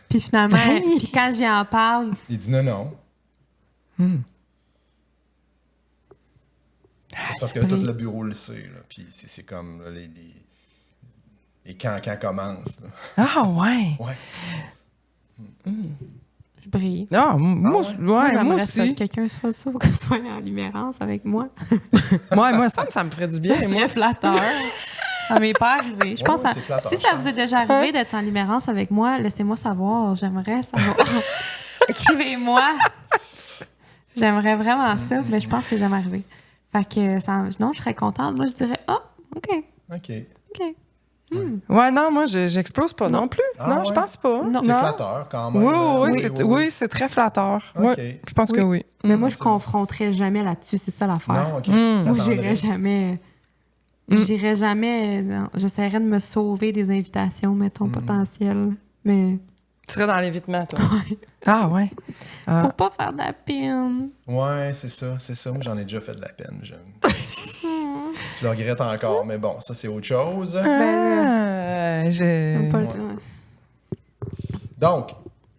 Puis finalement, puis quand j'y en parle... Il dit non. C'est parce que tout le bureau le sait. Là. Puis c'est comme là, les cancans commencent. Là. Ah, ouais. Ouais. Je brille. Non, moi aussi. aussi. Quelqu'un se fasse ça pour que soit en limérance avec moi. moi, ça me ferait du bien. C'est très flatteur. Ça m'est pas arrivé. Je pense flatteur, si ça vous est déjà arrivé d'être en limérance avec moi, laissez-moi savoir. J'aimerais savoir. Écrivez-moi. J'aimerais vraiment ça, mais je pense que c'est jamais arrivé. Fait que non, je serais contente. Moi, je dirais OK. Ouais, non, moi, j'explose pas non plus. Ah, non, ouais? je pense pas. C'est flatteur quand même. Oui, c'est très flatteur. Okay. Ouais, je pense que oui. Mais moi, je confronterais jamais là-dessus. C'est ça l'affaire. Non, OK. Moi, j'irais jamais... J'irais jamais... non, j'essaierais de me sauver des invitations, mettons, potentielles. Mais... Tu serais dans l'évitement, toi. Ah, ouais. Pour pas faire de la peine. Ouais, c'est ça. Moi, j'en ai déjà fait de la peine. Je le regrette encore, mais bon, ça, c'est autre chose. Donc,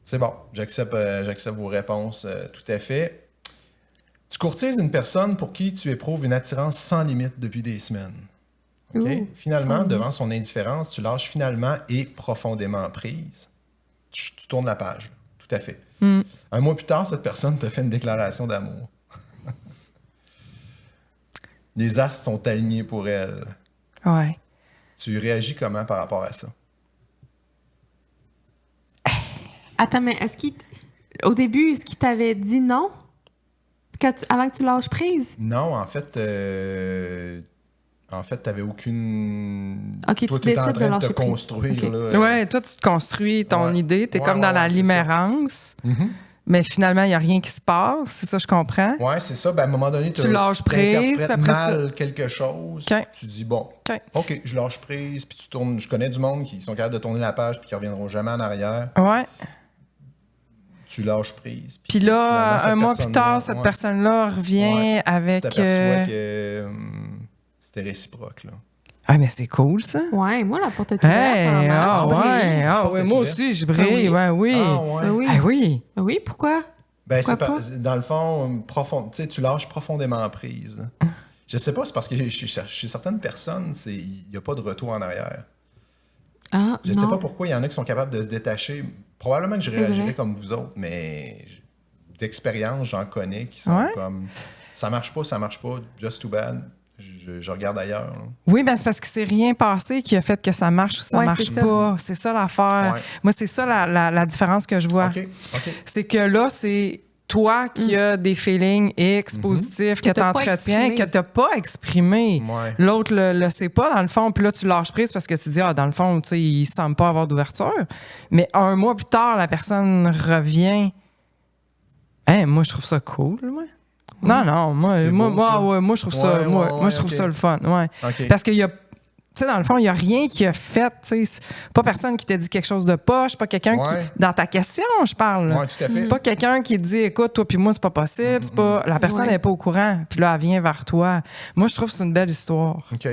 c'est bon. J'accepte vos réponses tout à fait. Tu courtises une personne pour qui tu éprouves une attirance sans limite depuis des semaines. Okay? Finalement, devant son indifférence, tu lâches finalement et profondément prise. tu tournes la page. Tout à fait. Un mois plus tard, cette personne te fait une déclaration d'amour. Les astres sont alignés pour elle. Ouais. Tu réagis comment par rapport à ça? Attends, mais au début, est-ce qu'il t'avait dit non? Avant que tu lâches prise? Non, en fait, t'avais aucune... OK, toi, tu es en décides de train de lâcher te prise. construire. Okay. Là, Ouais, toi, tu te construis ton idée. T'es comme dans la limerence. Mais finalement, il n'y a rien qui se passe. C'est ça, je comprends. Oui, c'est ça. Ben, à un moment donné, tu lâches prise. Tu après mal quelque chose. Tu dis, bon, OK, je lâche prise. Puis tu tournes. Je connais du monde qui sont capables de tourner la page puis qui ne reviendront jamais en arrière. Ouais. Tu lâches prise. Puis là, un mois plus tard, cette personne-là revient avec... Tu t'aperçois que c'était réciproque, là. Ah, mais c'est cool, ça. Ouais, moi, la porte est ouverte. Moi aussi, je brille. Oui. Oui. Oui, pourquoi? Ben, dans le fond, tu lâches profondément prise. Je sais pas, c'est parce que chez certaines personnes, il n'y a pas de retour en arrière. Je sais pas pourquoi il y en a qui sont capables de se détacher. Probablement que je réagirais comme vous autres, mais d'expérience, j'en connais qui sont comme... Ça marche pas, just too bad. Je regarde ailleurs. Là. Oui, ben c'est parce que c'est rien passé qui a fait que ça marche ou ça marche pas. C'est ça l'affaire. Ouais. Moi, c'est ça la différence que je vois. OK. C'est que là, c'est toi qui as des feelings X positifs que tu entretiens, que tu n'as pas exprimé. Ouais. L'autre le sait pas, dans le fond. Puis là, tu lâches prise parce que tu dis, dans le fond, tu sais, il ne semble pas avoir d'ouverture. Mais un mois plus tard, la personne revient. Moi, je trouve ça cool, moi. Non, moi, je trouve ça, je trouve ça le fun, Parce qu'il y a, tu sais, dans le fond, il n'y a rien qui a fait, tu sais, pas personne qui t'a dit quelque chose de poche, pas quelqu'un qui, dans ta question, je parle. Ouais, tout à fait. C'est pas quelqu'un qui te dit, écoute, toi puis moi, c'est pas possible, c'est pas, la personne n'est pas au courant, puis là, elle vient vers toi. Moi, je trouve que c'est une belle histoire. OK.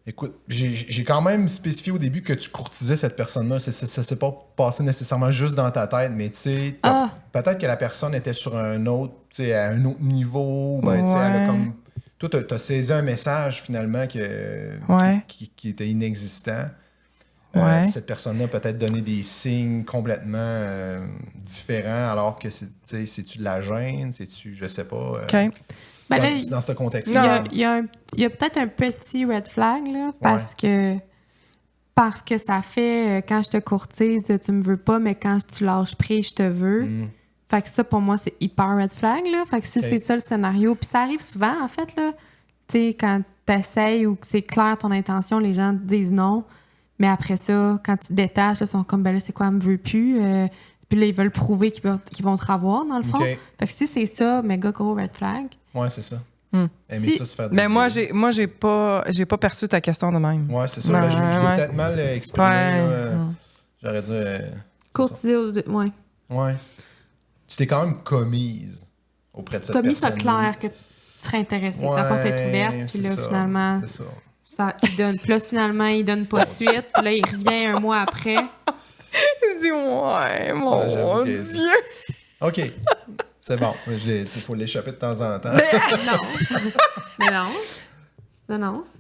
Écoute, j'ai quand même spécifié au début que tu courtisais cette personne-là. Ça s'est pas passé nécessairement juste dans ta tête, mais tu sais, peut-être que la personne était sur un autre, tu sais, à un autre niveau. Ben, tu sais, elle a comme... Toi, t'as saisi un message, finalement, qui était inexistant. Cette personne-là peut-être donné des signes complètement différents, alors que c'est-tu de la gêne? C'est-tu, je sais pas... Ben là, dans ce contexte-là. Il y a peut-être un petit red flag, là, parce que ça fait, quand je te courtise, tu me veux pas, mais quand tu lâches prise, je te veux. Fait que ça, pour moi, c'est hyper red flag, là. Fait que si c'est ça le scénario, puis ça arrive souvent, en fait, là. Tu sais, quand t'essayes ou que c'est clair ton intention, les gens te disent non. Mais après ça, quand tu te détaches, ils sont comme, ben là, c'est quoi, elle me veut plus. Puis là, ils veulent prouver qu'ils vont te revoir, dans le fond. Fait que si c'est ça, méga gros red flag. Ouais, c'est ça. Aimer ça se faire mais moi, j'ai pas perçu ta question de même. Ouais, c'est ça. Je l'ai peut-être mal exprimé. J'aurais dû... Courtiser, ouais. Ouais. Tu t'es quand même commise auprès de cette personne. T'as mis ça clair que tu serais intéressée. Ta porte est ouverte, puis là, finalement... C'est ça. Il donne. Puis là, finalement, il donne pas suite. Puis là, il revient un mois après. Il dit, mon Dieu. OK. C'est bon. Il faut l'échapper de temps en temps. Mais non.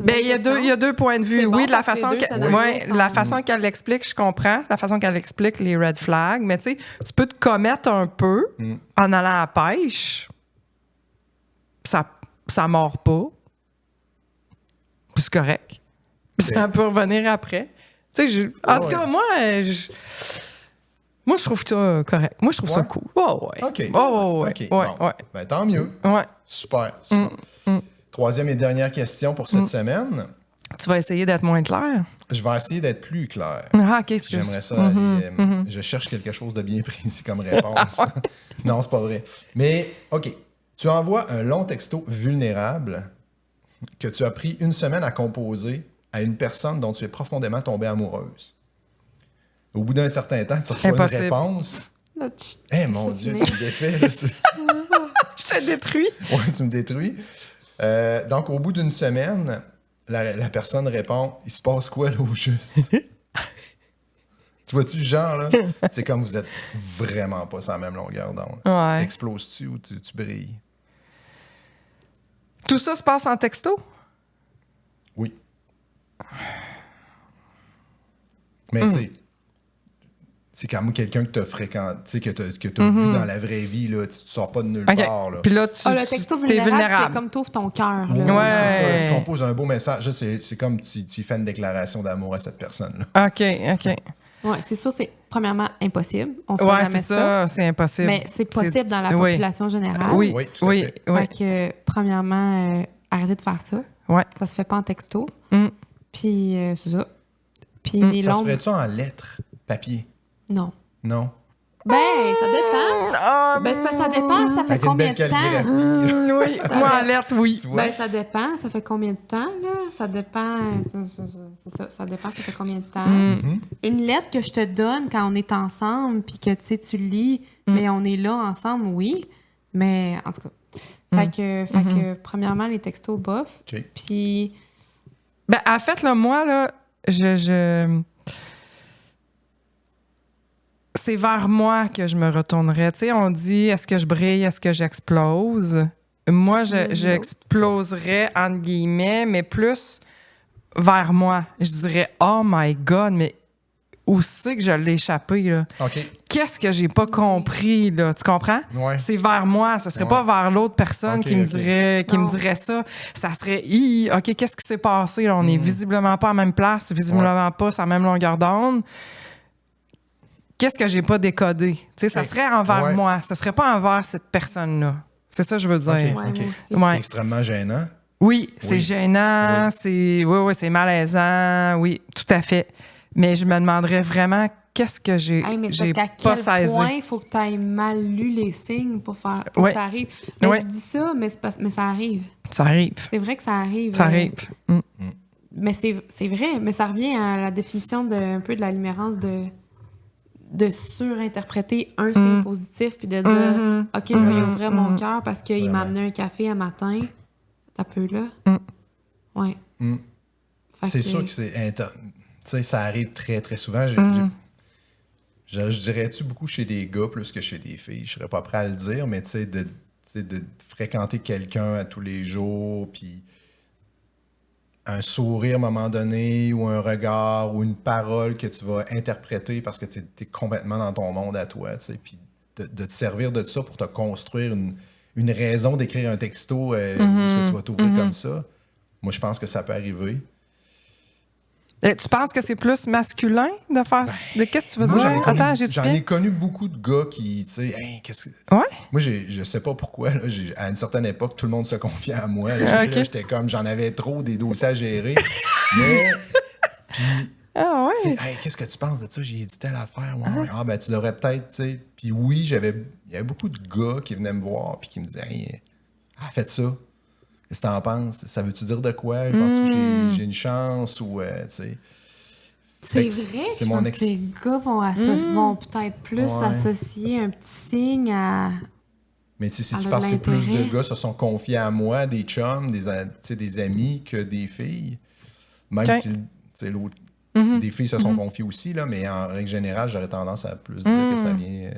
Il y a deux points de vue. Oui, de la façon la façon qu'elle l'explique, je comprends. La façon qu'elle explique les red flags. Mais tu sais, tu peux te commettre un peu en allant à la pêche. Ça mord pas. Puis c'est correct. Puis ça peut revenir après. Tu sais, en tout cas, moi, je trouve ça correct. Moi, je trouve ça cool. OK. Ben, tant mieux. Ouais. Super. Troisième et dernière question pour cette semaine. Tu vas essayer d'être moins clair? Je vais essayer d'être plus clair. Ah, qu'est-ce que j'aimerais ça je cherche quelque chose de bien précis comme réponse. Non, c'est pas vrai. Mais, OK. Tu envoies un long texto vulnérable que tu as pris une semaine à composer à une personne dont tu es profondément tombée amoureuse. Au bout d'un certain temps, tu reçois une réponse. Mon Dieu, tu me défais. Là, je te détruis. Oui, tu me détruis. Donc, au bout d'une semaine, la personne répond « Il se passe quoi, là, au juste? » Tu vois-tu le genre, là? C'est comme vous êtes vraiment pas sur la même longueur d'onde. Ouais. Exploses-tu ou tu brilles? Tout ça se passe en texto? Oui. Mais tu sais, c'est quand même quelqu'un que tu as fréquenté, que tu as vu dans la vraie vie, là, tu sors pas de nulle part. Là. Puis là, tu le texto vulnérable, c'est comme tu ouvres ton cœur. Oui, c'est ça. Là, tu composes un beau message. Là, c'est comme tu fais une déclaration d'amour à cette personne-là. OK. Oui, c'est sûr, c'est premièrement impossible. On fait jamais ça. C'est impossible. Mais c'est possible dans la population générale. Oui, tout à fait. Fait que, premièrement, arrêtez de faire ça. Ouais. Ça se fait pas en texto. Puis, c'est ça. Puis, ça se ferait-tu en lettres, papier? Non. Non? Ben, ça dépend. Ben, c'est parce que ça dépend. Ça fait combien de temps? Oui, moi, en lettres, oui. Ben, ça dépend. Ça fait combien de temps, là? Ça dépend. C'est ça. Ça dépend, ça fait combien de temps. Une lettre que je te donne quand on est ensemble, puis que, tu sais, tu lis, mais on est là ensemble, oui. Mais, en tout cas. Fait que premièrement, les textos, bof. OK. Puis... Ben, en fait, là, moi, là, c'est vers moi que je me retournerais. Tu sais, on dit, est-ce que je brille, est-ce que j'explose? Moi, j'exploserais, entre guillemets, mais plus vers moi. Je dirais, oh my God, mais où c'est que je l'ai échappé, là? OK. Qu'est-ce que j'ai pas compris, là? Tu comprends? Ouais. C'est vers moi. Ça serait pas vers l'autre personne qui me dirait ça. Ça serait, OK, qu'est-ce qui s'est passé, là? On est visiblement pas à la même place, visiblement pas sur la même longueur d'onde. Qu'est-ce que j'ai pas décodé? Tu sais, ça serait envers moi. Ça serait pas envers cette personne-là. C'est ça que je veux dire. OK. Ouais. C'est extrêmement gênant. Oui, c'est gênant. C'est c'est malaisant. Oui, tout à fait. Mais je me demanderais vraiment qu'est-ce que j'ai pas saisi. À quel point il faut que tu aies mal lu les signes pour que ça arrive. Mais je dis ça, mais ça arrive. Ça arrive. C'est vrai que ça arrive. Ça arrive. Mais c'est vrai. Mais ça revient à la définition un peu de la limérance de surinterpréter un signe positif puis de dire OK, je vais y ouvrir mon cœur parce qu'il m'a amené un café un matin. T'as peu là. Ouais. C'est sûr que c'est... Tu sais, ça arrive très, très souvent. Je dirais-tu beaucoup chez des gars plus que chez des filles. Je serais pas prêt à le dire, mais tu sais, de fréquenter quelqu'un à tous les jours, puis un sourire à un moment donné, ou un regard, ou une parole que tu vas interpréter parce que tu es complètement dans ton monde à toi, tu sais, puis de te servir de ça pour te construire une raison d'écrire un texto où est-ce que tu vas t'ouvrir comme ça. Moi, je pense que ça peut arriver. Tu penses que c'est plus masculin de faire... qu'est-ce que tu veux dire? Attends, j'en ai connu beaucoup de gars qui, tu sais, hey, qu'est-ce que... Ouais? Moi, je sais pas pourquoi, là, à une certaine époque, tout le monde se confiait à moi. Là, j'étais comme, j'en avais trop des dossiers à gérer. Mais, puis, hey, qu'est-ce que tu penses de ça? J'ai dit telle affaire. Ouais. Ah, ben, tu devrais peut-être, tu sais. Puis oui, il y avait beaucoup de gars qui venaient me voir puis qui me disaient, hey, faites ça. Qu'est-ce que t'en penses? Ça veut-tu dire de quoi? Penses-tu que j'ai une chance ou, tu sais... C'est vrai, je pense que les gars vont peut-être plus associer un petit signe à... Mais si tu penses que plus de gars se sont confiés à moi, des chums, des amis, que des filles, même si l'autre... Des filles se sont confiées aussi, là, mais en règle générale, j'aurais tendance à plus dire que ça vient...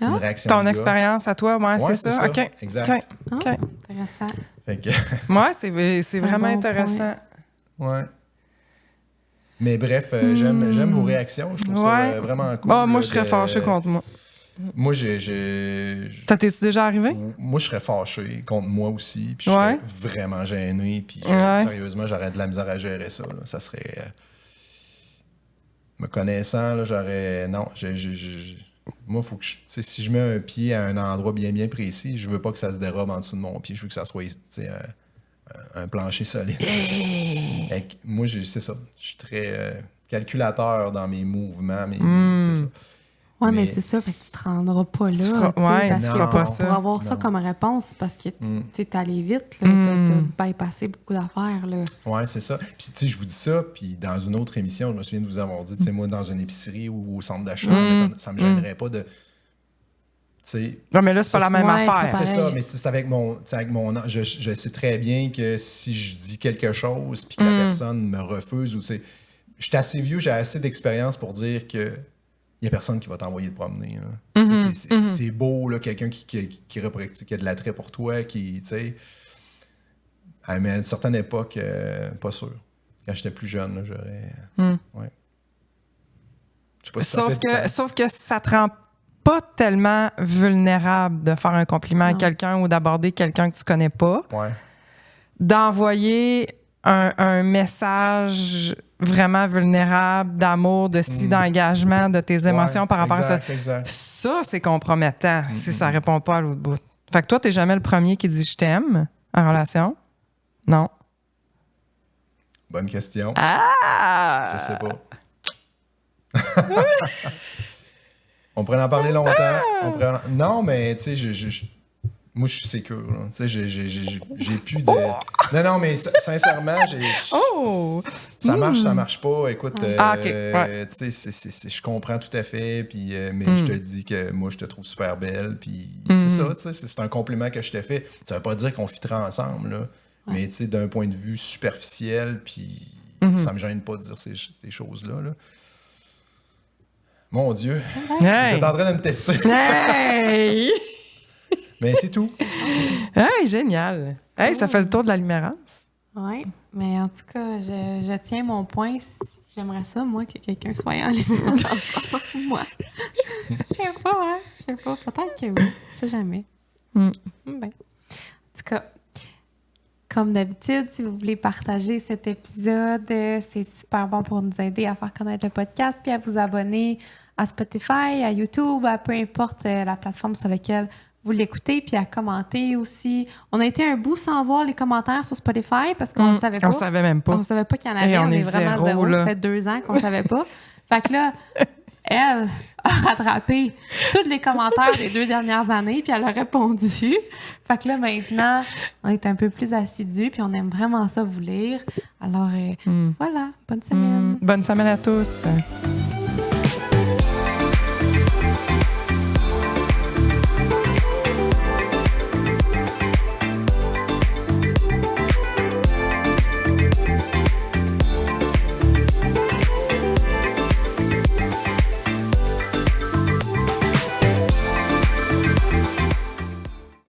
une réaction ton expérience à toi, c'est ça. OK. Exact. Intéressant. C'est vraiment intéressant. Ouais. Mais bref, j'aime vos réactions. Je trouve ça vraiment cool. Moi, je serais fâché contre moi. Moi, T'es-tu déjà arrivé? Moi, je serais fâché contre moi aussi. Puis je serais vraiment gêné. Puis sérieusement, j'aurais de la misère à gérer ça. Là. Ça serait... me connaissant, là, j'aurais... Non, moi, faut que si je mets un pied à un endroit bien, bien précis, je veux pas que ça se dérobe en dessous de mon pied. Je veux que ça soit un plancher solide. Moi, c'est ça. Je suis très calculateur dans mes mouvements, c'est ça. Oui, mais c'est ça, fait que tu te rendras pas là. Tu feras pas ça. Pour avoir ça comme réponse, parce que tu es allé vite, tu as bypassé beaucoup d'affaires. Oui, c'est ça. Puis, tu sais, je vous dis ça, puis dans une autre émission, je me souviens de vous avoir dit, tu sais, moi, dans une épicerie ou au centre d'achat, ça me gênerait pas de. Non, mais là, c'est pas la même affaire. C'est ça, mais c'est avec mon je sais très bien que si je dis quelque chose puis que la personne me refuse ou je suis assez vieux, j'ai assez d'expérience pour dire que il n'y a personne qui va t'envoyer te promener. C'est beau, là, quelqu'un qui a de l'attrait pour toi, qui, tu sais. Mais à une certaine époque, pas sûr. Quand j'étais plus jeune, là, j'aurais. Ouais. Je sais pas si ça fait du sens. Sauf que ça te rend pas tellement vulnérable de faire un compliment à quelqu'un ou d'aborder quelqu'un que tu connais pas. Ouais. D'envoyer un message vraiment vulnérable, d'amour, d'engagement de tes émotions par rapport à ça. Exact. Ça, c'est compromettant si ça répond pas à l'autre bout. Fait que toi, t'es jamais le premier qui dit « je t'aime » en relation? Non. Bonne question. Ah! Je sais pas. On pourrait en parler longtemps. Non, mais tu sais, moi, je suis sécure. Tu sais, j'ai plus de... Non, mais sincèrement, ça marche pas. Écoute, tu sais, je comprends tout à fait, puis, mais je te dis que moi, je te trouve super belle, puis c'est ça, tu sais, c'est un compliment que je te fais. Ça veut pas dire qu'on fitera ensemble, là, mais tu sais, d'un point de vue superficiel, puis ça me gêne pas de dire ces choses-là, là. Mon Dieu, vous êtes en train de me tester. Hey! Mais c'est tout. Hey, génial. Hey, ça fait le tour de la limérance. Oui, mais en tout cas, je tiens mon point. J'aimerais ça, moi, que quelqu'un soit en limérance. Moi. Je sais pas. Peut-être que oui. Ça, jamais. Ben. En tout cas, comme d'habitude, si vous voulez partager cet épisode, c'est super bon pour nous aider à faire connaître le podcast puis à vous abonner à Spotify, à YouTube, à peu importe la plateforme sur laquelle vous l'écoutez, puis à commenter aussi. On a été un bout sans voir les commentaires sur Spotify parce qu'on ne savait pas. On savait même pas. On savait pas qu'il y en avait. On est vraiment zéro. Ça fait 2 ans qu'on ne savait pas. Fait que là, elle a rattrapé tous les commentaires des 2 dernières années, puis elle a répondu. Fait que là, maintenant, on est un peu plus assidus, puis on aime vraiment ça vous lire. Alors, voilà, bonne semaine. Bonne semaine à tous.